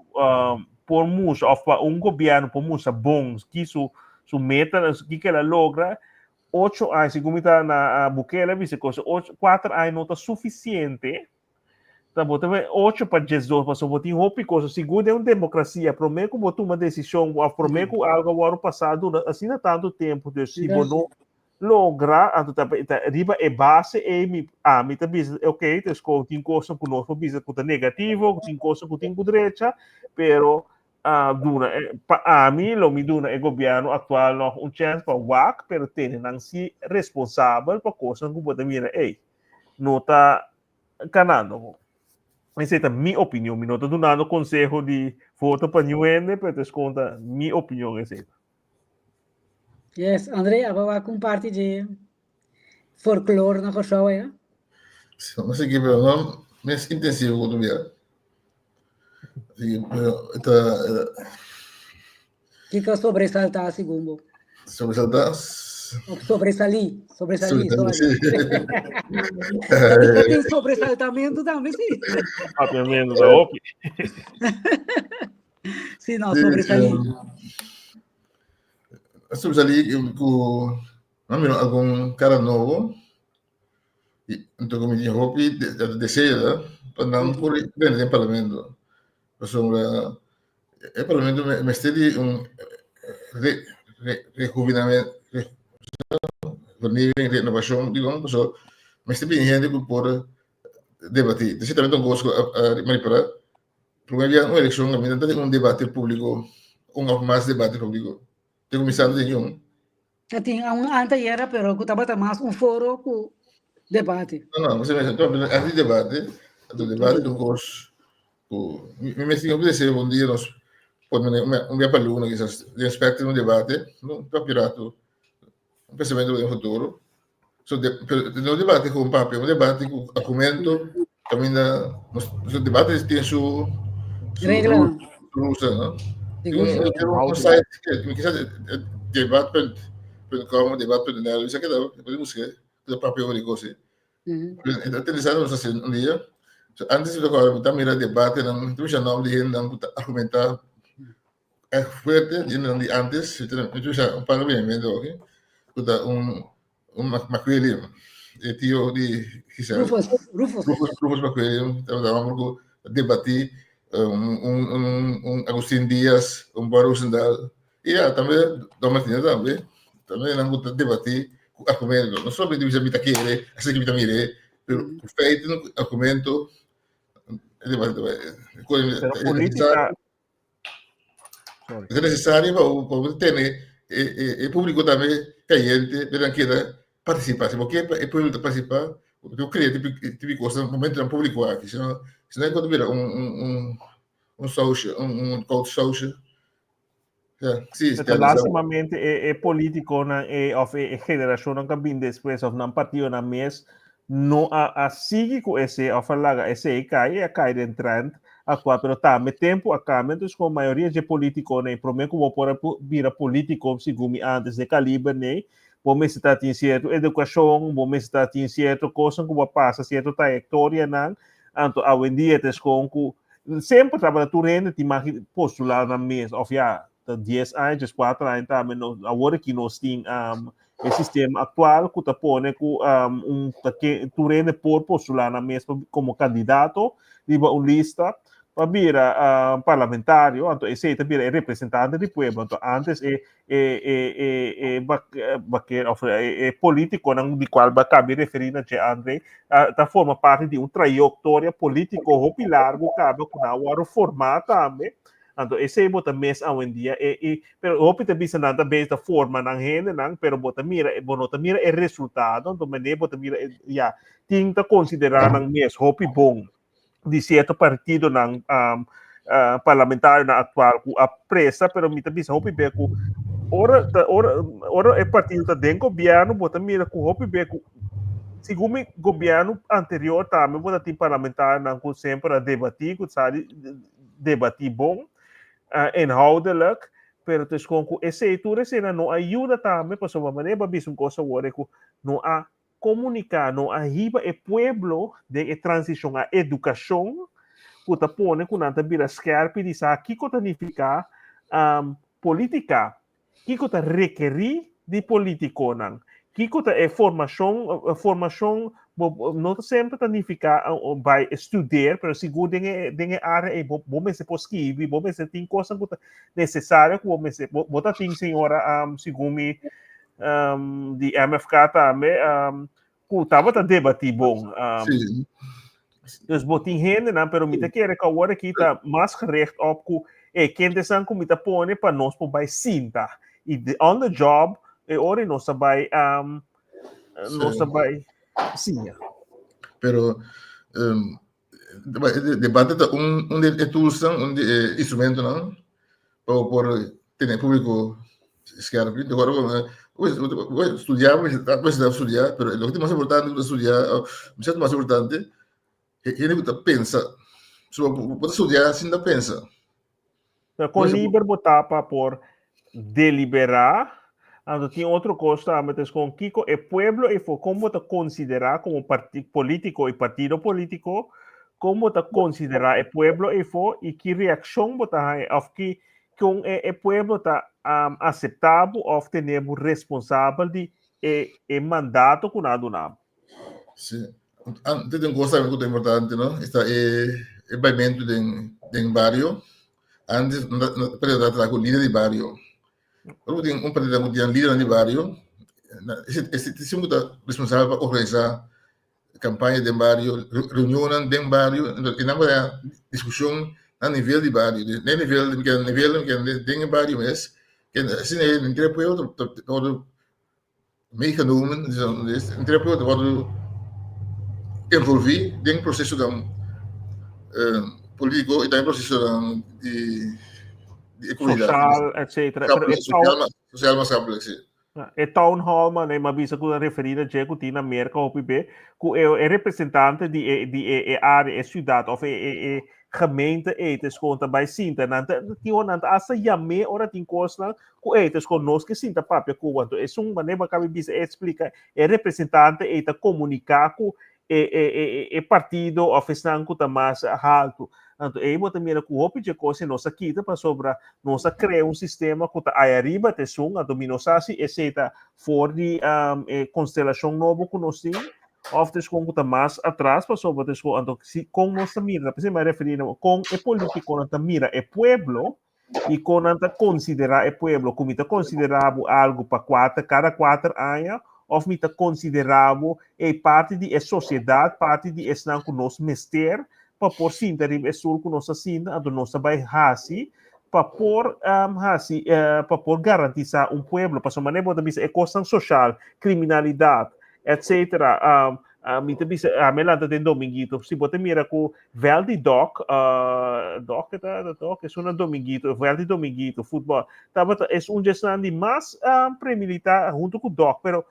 por mus of para governo por mus bons que su meta que ela logra 8 anos como está na Bukele visa coisa 4 anos não está suficiente. Tá bom, também 8 para 12 para sobotin hopi coisa seguro é uma democracia prometo botar uma decisão prometo algo o ano passado assim há tanto tempo de se não lograr riba é base me tá bisa ok então com tem coisa conosco bisa com negativo tem coisa com tem direita pero duna para mim lo me duna o governo atual não chance para WAC pero tem não se responsável para coisa que botar mira não tá canando. Essa é a minha opinião. Eu não estou dando conselho de voto para Nuende, mas desconta minha opinião. Yes, André, agora com parte de folclore na Kosovo, é? Não sei que não, mais intensivo quando vier. Que é sobressaltar, segundo? Sobressaltar? Sobressalir. Tem sobressaltamento também, sim. Obviamente, da OP. Sim, não, sobressalir. Sobressalir com algum cara novo, então como diz OP, deseja para não por dentro do parlamento. Sobre o parlamento mestre rejuvenamento vernieuwing, renovação, digamos, mas também gente que pode debater. Então, também gosto de manipular. Porque uma eleição, a gente tem debate público, mais debate público. Tem começado de nenhum. Tem antes era, pero que estava mais foro com debate. Não, mas antes de debate, eu gosto. Me mesmo que ser um dia nós podemos um dia para luna que de aspecto no debate, não para pirato. Um pensamento do futuro. No debate com o papel, um debate com argumento, também no debate tem sua regra, não? Um site que quizás debate como debate penal, isso aqui dá, podemos ver, do papel de coisa. Então, interessante nós assim um dia. Antes de agora, tá mirando debate, não tu já não de não argumentar é forte, de não de antes, tu já parlamento, ok? Maquiavelli, tio de Rufus Maquiavelli, estávamos a debater Agustín Dias, Barro Sendal, e também Martins também não vou debater argumento, não só para dizer que assim que mire, pero feito argumento debate é necessário para ter o público também caliente, para que participar. Porque é público participar, eu creio tipo coisa no momento do público aqui, senão é quando vira social, code social. Lastimamente é político na geração que vem depois of não partido na mês não a sigue com esse a falar esse cai de trend aqua, pero também tempo acá, então com a maioria de políticos, né, prometo que vou por vira político, segundo antes de calibre, né, vou estar em certa educação, vou estar em certa coisa que vou passar certa trajetória, não, então hoje em dia com sempre trabalha tu rende, te imagina postular na mesa, ou já 10 anos, 4 anos, também agora que nós temos o sistema atual que põe que tu rende por postular na mesa como candidato, liba uma lista para vir parlamentário, então esse é representante do povo, então antes é político de qual vai caber referir a André, forma parte de uma trajetória política muito larga, cabe com a formar também. Então, esse é bota mês hoje em dia, pero hopi também se nada bem da forma não rende, não, pero bota mira é resultado, então maneira bota mira já tem que considerar não mês hopi bom de certo partido não parlamentar na atual a pressa, pero me também hopi bem com ora é partido da den governo, bota mira com hopi bem com segundo o governo anterior também bota tem parlamentar não com sempre a debatir, sabe debatir bom inhoudelijk, pero dus com esse leitura não ajuda também para sua maneira para ver coisa agora que não a comunicar, não a riba o pueblo de transição à educação, que tá põe que não tá vira scarpe de sa que que significa política, que que tá requerir de político não, que que é formação não sempre significa vai estudar, mas seguro tem área e bom se possível, bom se tem coisa que necessária que bom se bota tem senhora segundo de MFK também que tava debatir bom dus botin gente não, pero me quer que agora aqui tá mais recht op que quem desan que me tá põe para nós por vai cinta e on the job e ora nós vai sim. Pero debate de tools, instrumento, não? Por ter público scherp. Agora, estudar, mas estudar, pero o que é mais importante é estudar, o mais importante é que ele pensa. Pode estudar sem pensar. Com livre botar para por deliberar. Então, tem outra coisa, mas com Kiko, o pueblo e como te considerar como partido político e partido político, como te considerar o pueblo e que reação você tem, ou que com o pueblo está aceitável ou tenemos responsável de mandato que nada não. Sim. Antes de uma coisa muito importante, não? Está o pavimento do bairro. Antes, para tratar com o líder do bairro. Quando tem partido que tem líder do bairro, esse time está responsável para organizar campanha do bairro, reunião do bairro, e não é discussão a nível do bairro, nem nível do bairro, mas que assim é não quer todo meio genomen, não quer todo envolver no processo político e também processo de social, etc. Social mais complexo. É town hall, mas nem mais bisa que referida a que tem na América ou PB, que é representante de área, cidade ou gemeente etes conta by sinta nanta tio nanta asa yame ora tin costa ku etes conosco sinta papia ku quanto é maneira cabe bisa explica é representante eta comunicar ku partido ou festan ku tamas alto. Então, aí você mira que o hopi de coisa nossa quita para sobra nossa criar sistema que tá aí arriba te sung a dominosasi essa for de constelação novo que nós temos of com que tá mais atrás para sobra te sung então se com nossa mira para se me referir com o político nanta mira é pueblo e com nanta considerar é pueblo como está considerado algo para cada 4 anos of me tá considerado é parte de sociedade parte de esnan que nós mester para por sinta rim sul com nossa sinta a nossa vai hasi para por hasi para por garantizar pueblo para maneira também é questão social criminalidade etc me também a melanta tem dominguito se você mira com Valdi Doc Doc é um dominguito Valdi dominguito futebol tá é gestão de mais pré-militar junto com Doc pero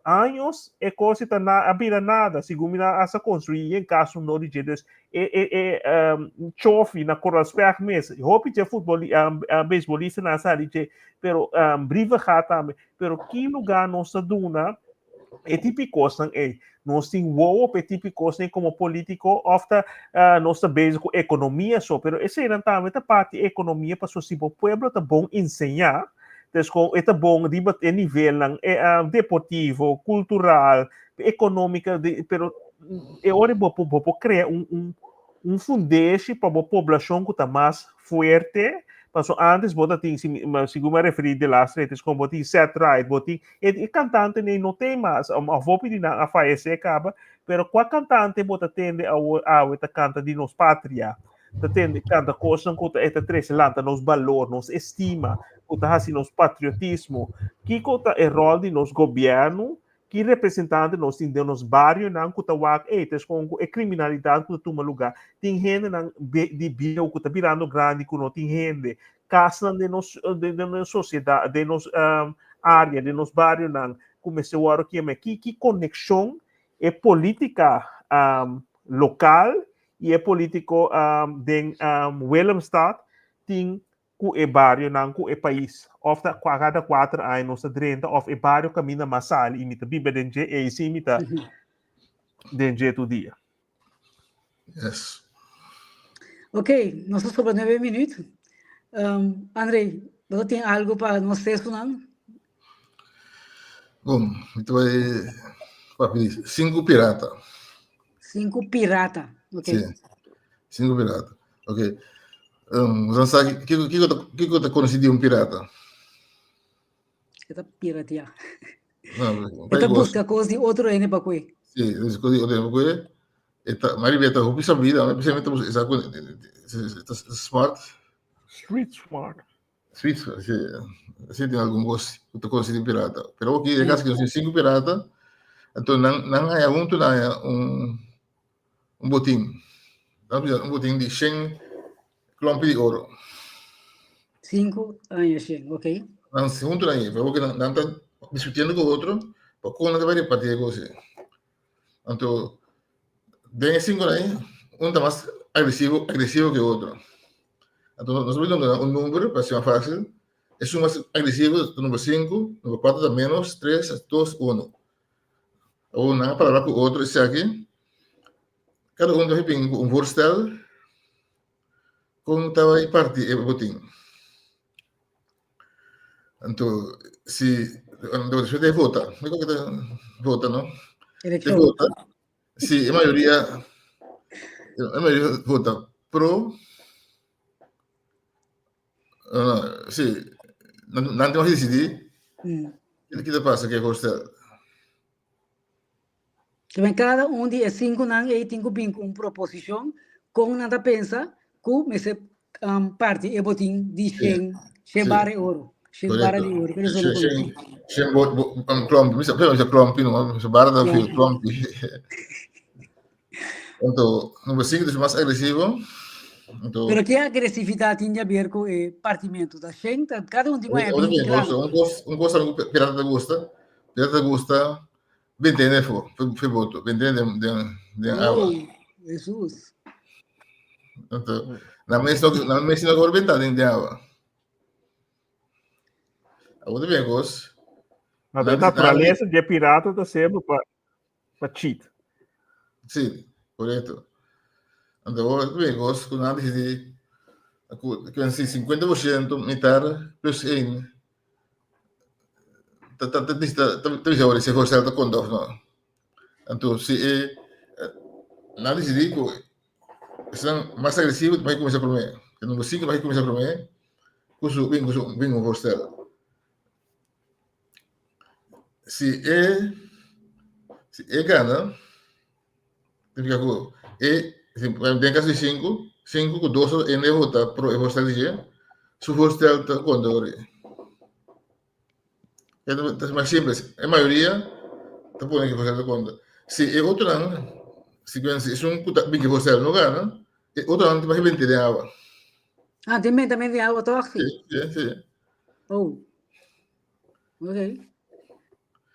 anos e coisa tá na abira nada, segundo na asa construir em caso não de jeito chove na Coralsberg mesmo. Hope que futebol beisbolista na sala de pero briva gata, pero que lugar nossa duna é típico assim nós tem wow é típico assim como político ofta nós tá base com economia só, pero esse era também a parte economia para se o povo tá bom ensinar. Então, é bom a nível deportivo, cultural, econômico, pero é hora de criar fundeixo para a população que está mais forte. Mas antes, bota tem, segundo me referi de lá, como bota set right, bota e cantante nem não tem mais, a voz de na faz acaba, pero qual cantante bota tende a canta de nos pátria. Tende canta coisa que é três lanta nos valor, nos estima, que assim nos patriotismo, que é rol de nos governo, que representante nos tem de nos bairros, não que com é criminalidade que toma lugar, tem gente de bio que está virando grande que não tem gente, casa de nos sociedade, de nos área, de nos bairros não, começou a que conexão é política local e é político de Willemstad tem que é bairro não que é país ofta cada 4 anos 30 of é bairro caminha mais ali imita biba denge e sim imita denge todo dia. Yes. Ok, nós sobre 9 minutos. André, você tem algo para nós não? Bom, então vai pedir 5 pirata. 5 pirata, ok. Sim, 5 pirata, ok. Você sabe o que eu conheci um pirata? Kita piratear. Não, Kita busca coisa de outro N para coi. Sim, coisa de outro coi. Mari beta, o pisa vida, mas precisa meter essa coisa smart. Street smart. Street, sim, tem algum gosto que eu conheci pirata. Pero aqui, de caso que eu tenho 5 pirata, então não há um botim. Um botim de 100 klompen de ouro. 5 anos, ok. Não se juntam aí, porque não estão discutindo com o outro, porque não vai repartir com você. Então, de 5 aí, um está mais agressivo que o outro. Então, nós vamos dar um número para ser mais fácil. É o mais agressivo, o número 5, número 4 dá menos, 3, 2, 1. Ou não, para com o outro, esse aqui. Cada um tem um voorstel como estava aí partir o botim. Então, se você vota, vota, não? Eleição. Vota. Se a maioria vota pro, se não tem mais decidir, o que passa que é voorstel? Também cada um de 5 não é tem que uma proposição com nada pensa que se parte é botim de 100 barra ouro. 100 barra de ouro. 100 klompen, misal klompen, misal barra da fio klompen. Então, número 5 é mais agressivo. Então, pero que agressividade tem a ver com o partimento da gente? Cada um tem uma um gosta do pirata gosta 20 foi voto, 20 de água. Jesus. Então, na mesa não agora 20 de água. Agora bem, gosto. Na natureza de pirata está sempre para cheat. Sim, correto. Então, agora bem, gosto com nada de 50% militar plus 1. Talvez agora se for certo conta, não. Então, se nada de rico, se mais agressivo, vai começar por mim. O número 5 vai começar por mim. Cuso bem um hostel. Se gana, tem que caso de 5 com 2 em vota pro hostel de su hostel está conta agora. É mais simples. A maioria está pondo que fazer a conta. Se é outro ano, se é um bem que você não ganha, é outro ano tem mais 20 de água. Ah, tem também de água, toch? Sim. Oh. Ok.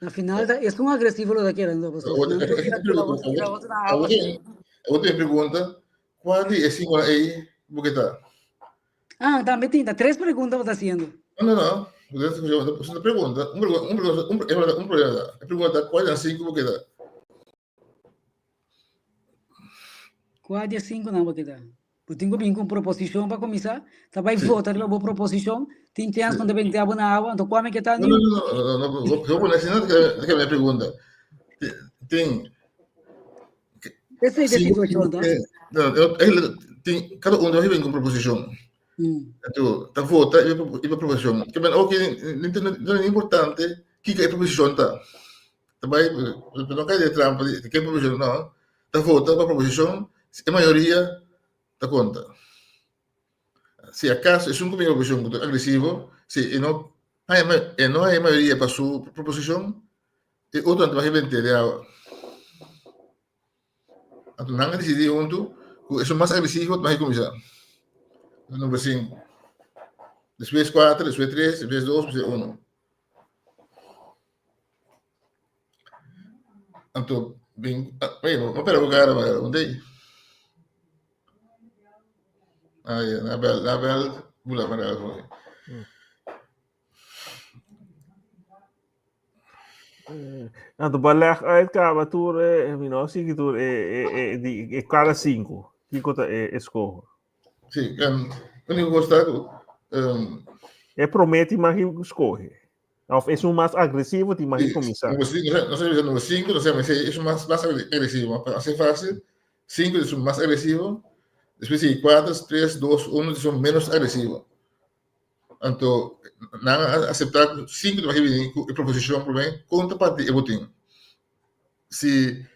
Na final, é um agressivo lo daquele, não você. A outra pergunta, qual é esse aí, porque tá? Ah, também tem 3 perguntas você fazendo. Não. Você pergunta, um problema. A pergunta, qual é a 5 porque tá? Qual é a 5 não, porque tá? Eu tenho que vir com proposição para começar. Tá vai votar a boa proposição. Tem chance quando vem água na água. Então, como é que tá? Não. Eu vou nessa que é a minha pergunta. Tem Essa é a situação, tá? Tem cada um vai vir com proposição. Então, tá vota e a proposição. Que bem, não é importante que a proposição tá. Também, não cai de trampa, que a proposição não. Tá vota a proposição, a maioria tá conta. Se acaso é uma proposição agressivo, se não há maioria para sua proposição, e outro vai reventar de água. Então, não decidir junto, é mais agressivo, vai começar. Número 5. Depois 4, depois 3, depois 2, depois 1. Então, bem, não pera o cara, mas onde é? Na bel, bula para ela. Então, beleg uit Kamertoer, zie je die cada 5. Die conta escorre. Sim, quando eu gostar, Promete mais escorre. Ou é mais agressivo, tem mais começar. Não sei se número 5, não sei, mas é mais agressivo. Assim fácil. 5 é mais agressivo. Depois 4, 3, 2, 1 são menos agressivo. Então, não aceitar 5 vai vir com proposição para mim, contra parte eu tenho. Se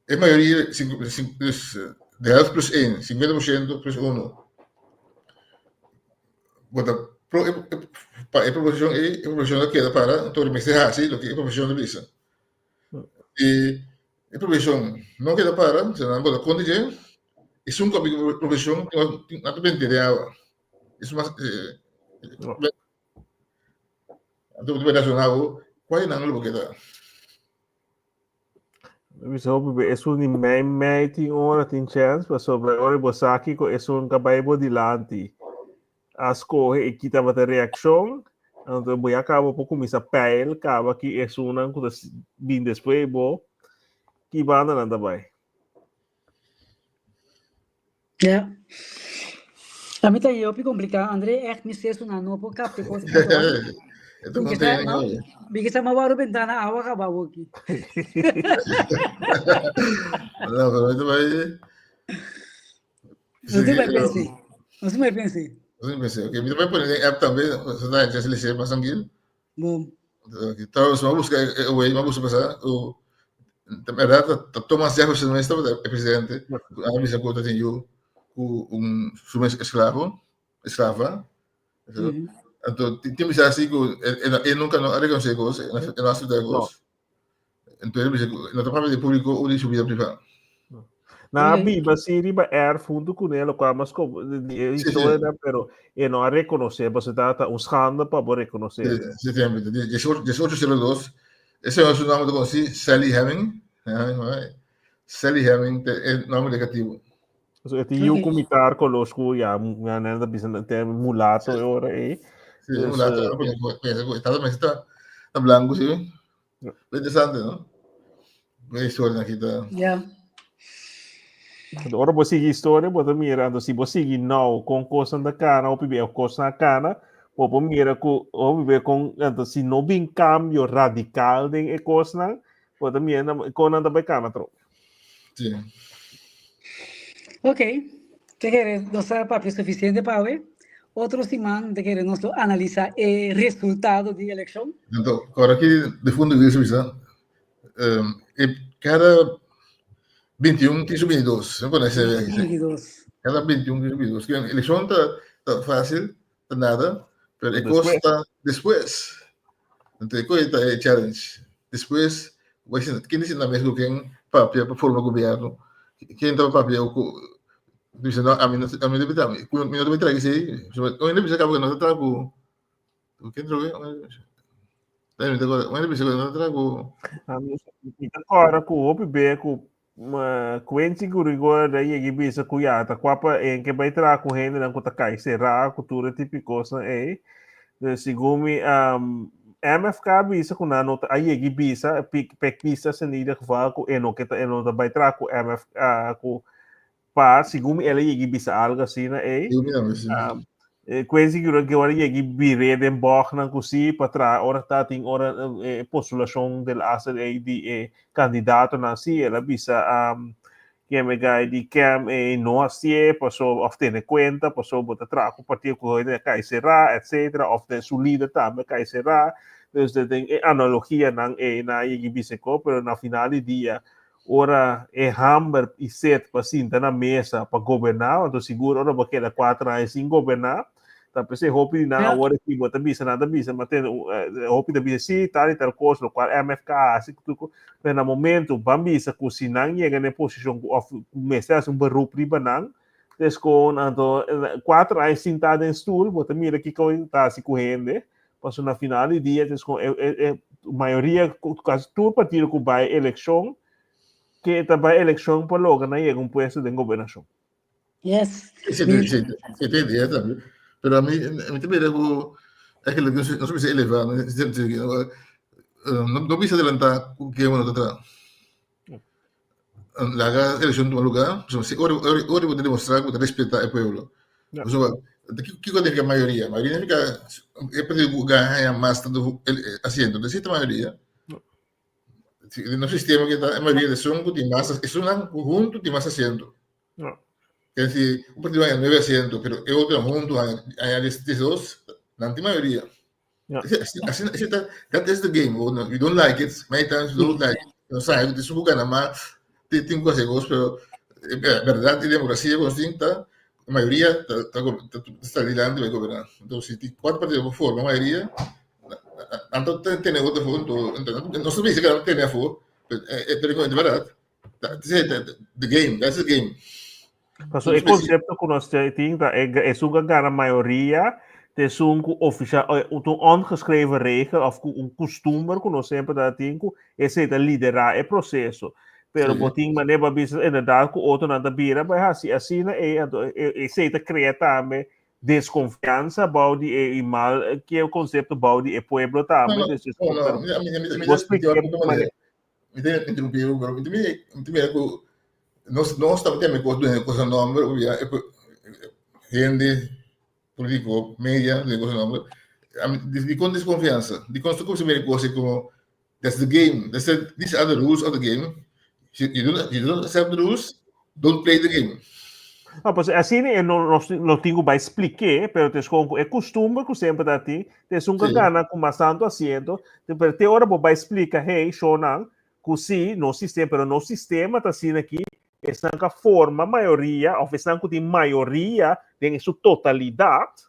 a maioria 10 plus 1, 50% plus 1. Bota a proposição queda para todo mês assim, lo que a proposição de visa. E a proposição não queda para, se não bota contingente, e um copy proposição tem a depender de água. Isso mais então vai nacional, qual é não lo que dá? Bisogna é mei tem hora tem chance, mas sobre hora você aqui com é caballo dilante. As corre e kita bata reação, então vou acabar por começar pele, acaba que é uma coisa bem depois bo que banda não tá bem. Ja. A mim tá aí, complicado, André, echt me sei na não por capte coisa. Então não tem ninguém. Biga sama baru bentana awa acabou aqui. Não, mas vai. Você vai pensar. Você vai pensar. Ok, me vai pôr em app também, você tá já se lixar mais sanguíneo. Bom. Então, se vamos buscar uma busca passar, o na verdade, Thomas Jefferson não estava presidente, a missa conta tem escrava. Então, temos assim que nunca não reconhece coisas, não aceita coisas. Então, no trabalho de público ou de subida privada. Na Bíblia, se riba fundo com ele, mas história, pero não a reconhecer, você dá schande para reconhecer. Setembro, 1802, esse é o nome do conselho, Sally Heming. Sally Heming é o nome negativo. Eu comentar conosco, já não precisa ter mulato agora aí. Sim, mulato, mas está branco, sim. Interessante, não? É história aqui da. Agora você seguir história, você mirando se você seguir não com coisa da cana ou viver coisa na cana, ou mira com viver com se não bem cambio radical de coisa, você mira com nada bem cana tro. Sim. Ok. Te querer nossa papel suficiente para ver. Outro semana te querer nós analisar o resultado da eleição. Então, agora aqui de fundo de vista, cada 21 tem 22, não conhece? 22. Cada 21 tem 22. A eleição está fácil, está nada, mas a coisa está depois. Então, a coisa está challenge. Depois, quem diz na mesma quem papel para formar governo, quem está papel diz não, a mim deve estar, quando eu deve trazer isso, eu ainda precisa acabar não trago. Quem trouxe? Mas ele não trago. Agora, com o OPB, com Quentin Gurigor, daí a Gibisa Cuyata, quapa em que vai trazer com renda, não conta cai, será, cultura típica, é, segundo MFK bisa com a nota, aí a Gibisa, pekisa, senida, que vai com eno, que tá eno, vai trazer com MFK, com par, segundo ela, a Gibisa, algo assim, é, Quentin Gurigor, a Gibire, den Bach, não consi, para trás, ora tá, tem ora, postulação del ASA, de candidato, não si, ela bisa, que me gai di cam no asie passou of ter conta passou botar traco partir com ele cai será etc of ter su líder também cai será dus tem analogia não na igibiseko pero na final do dia ora hammer e set para sinta na mesa para governar então seguro ora porque da 4 anos sem governar tapi se hopi na hora que bota bisa nada bisa mas tem hopi da bisa si tal e tal coisa no qual MFK assim tudo pero no momento bambisa cozinang chega na posição of mesa um beroep ribanang des com anto 4 anos sentado em stool bota mira que coi tá se correndo passou na final do dia des com maioria quase todo partido que vai eleição que vai eleição para logo na chega puesto de governação. Yes. Sim, entendi também. Pero a mí también es que no se me elevar, no piensa adelantar que uno está la elección de un lugar, ahora puede demostrar que respeta al pueblo. ¿Qué significa mayoría? Mayoría significa es para ganar más asiento, necesita mayoría. No sistema que está en mayoría de son que más es un conjunto de más asiento. Es decir, un partido hay 9 asientos, pero el otro junto hay 12, la mayoría. That is the game. You don't like it, many times you don't like it. No sabes, te subo ganar más, te tengo asegos, pero verdad y democracia constinta, la mayoría está delante de gobernar. Entonces, si 4 partidos forman mayoría, entonces tiene otro fondo. No se dice que no tiene fondo, pero es verdad. That's the game, that's the game. Paso o conceito que nós temos é sugar a maioria de oficial, ongeschreven regel of costume que nós sempre temos é liderar o processo. Pero boting maneba bisa inderdaad ko outro na bira vai assim é cria também desconfiança about the mal que é o conceito about the pueblo também. No estamos teniendo cosa nombre, gente, político, media, de cosa nombre, con desconfianza. De construcción se me cosa como, that's the game, these are the rules of the game. You don't accept the rules, don't play the game. Ah, pues assim não tenho para explicar, pero é costume que sempre dá ti, tem gana com bastante assento, pero tem hora para explicar, hey, Shonan, que sim, no sistema, pero no sistema tá assim aqui, estão com a forma maioria, ou estão com a maioria em sua totalidade,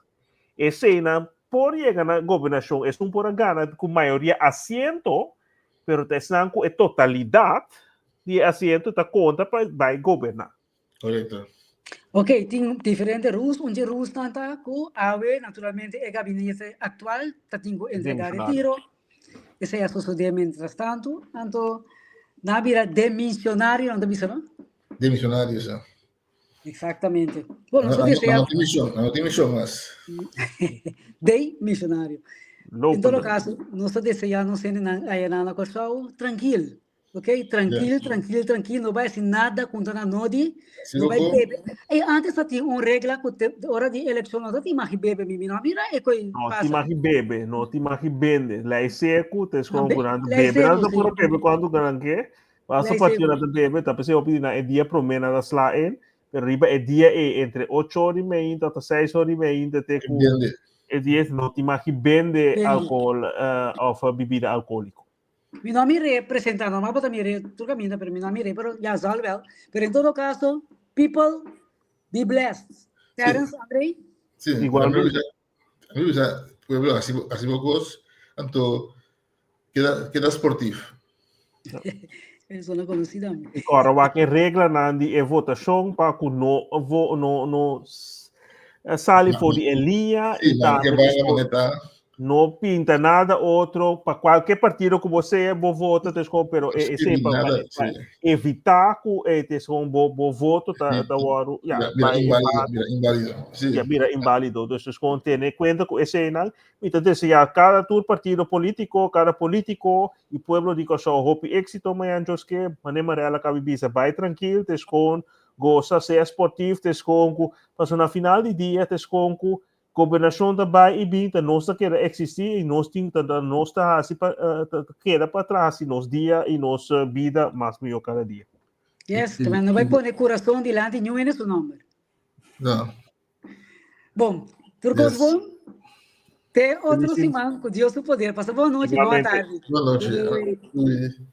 e se não por chegar na governação, é por ganhar com maioria assento, pero estão com a totalidade de assento tá conta para vai governar. Correto. Ok, tem diferentes ruas, onde ruas tanta com AWE, naturalmente, o gabinete atual, tá tem que entregar retiro, esse é a sociedade mientras tanto, então, na vira demissionário, não está não? Demissionário, sim. Exatamente. Bom, não tem missão, mas... Demissionário. Em todo caso, nós desejamos aí na Corsau tranquilo. Ok? Tranquilo, não vai ser nada contra nós. Não vai beber. E antes tinha uma regra que hora de eleição não tinha mais beber, não mira é que passa. Não tinha mais beber, não tinha mais bebe. Lá é seco, te escondendo beber, não por beber quando garanque. Passa partir da bebe, tá pensando que é dia promena da slaen, pero riba é dia entre 8h30 até 6h30 te com é dia não tinha mais bebe álcool ou bebida alcoólica. Mi nome é representante, não pode me tu caminho, pero mi nome é, pero já sabe, pero em todo caso, people be blessed. Terence, Andrei? Sim, igualmente. A mim já, pueblo assim poucos, então queda esportivo. Isso não conhecida. Agora, o que regra na de votação para que não sale fora de linha e também não pinta nada outro para qualquer partido que você vota, pero esse para evitar que esse voto tá inválido. Sí. Mira inválido. Entonces, con tener cuenta con ese final, entonces ya cada partido político, cada político y pueblo digo so hope éxito mayanjos que manera la cabeza vai tranquilo, tes con goza ser esportivo, tes con para na final de dia, tes con governação da vai e bem, tá nossa que existir e nós tem tá nossa assim queda para trás e nos dia e nossa vida mais melhor cada dia. Yes, também não vai pôr coração delante nenhum nesse nome. Não. Bom, turcos bom. Até outro semana, com Deus o poder. Passa boa noite, boa tarde. Boa noite.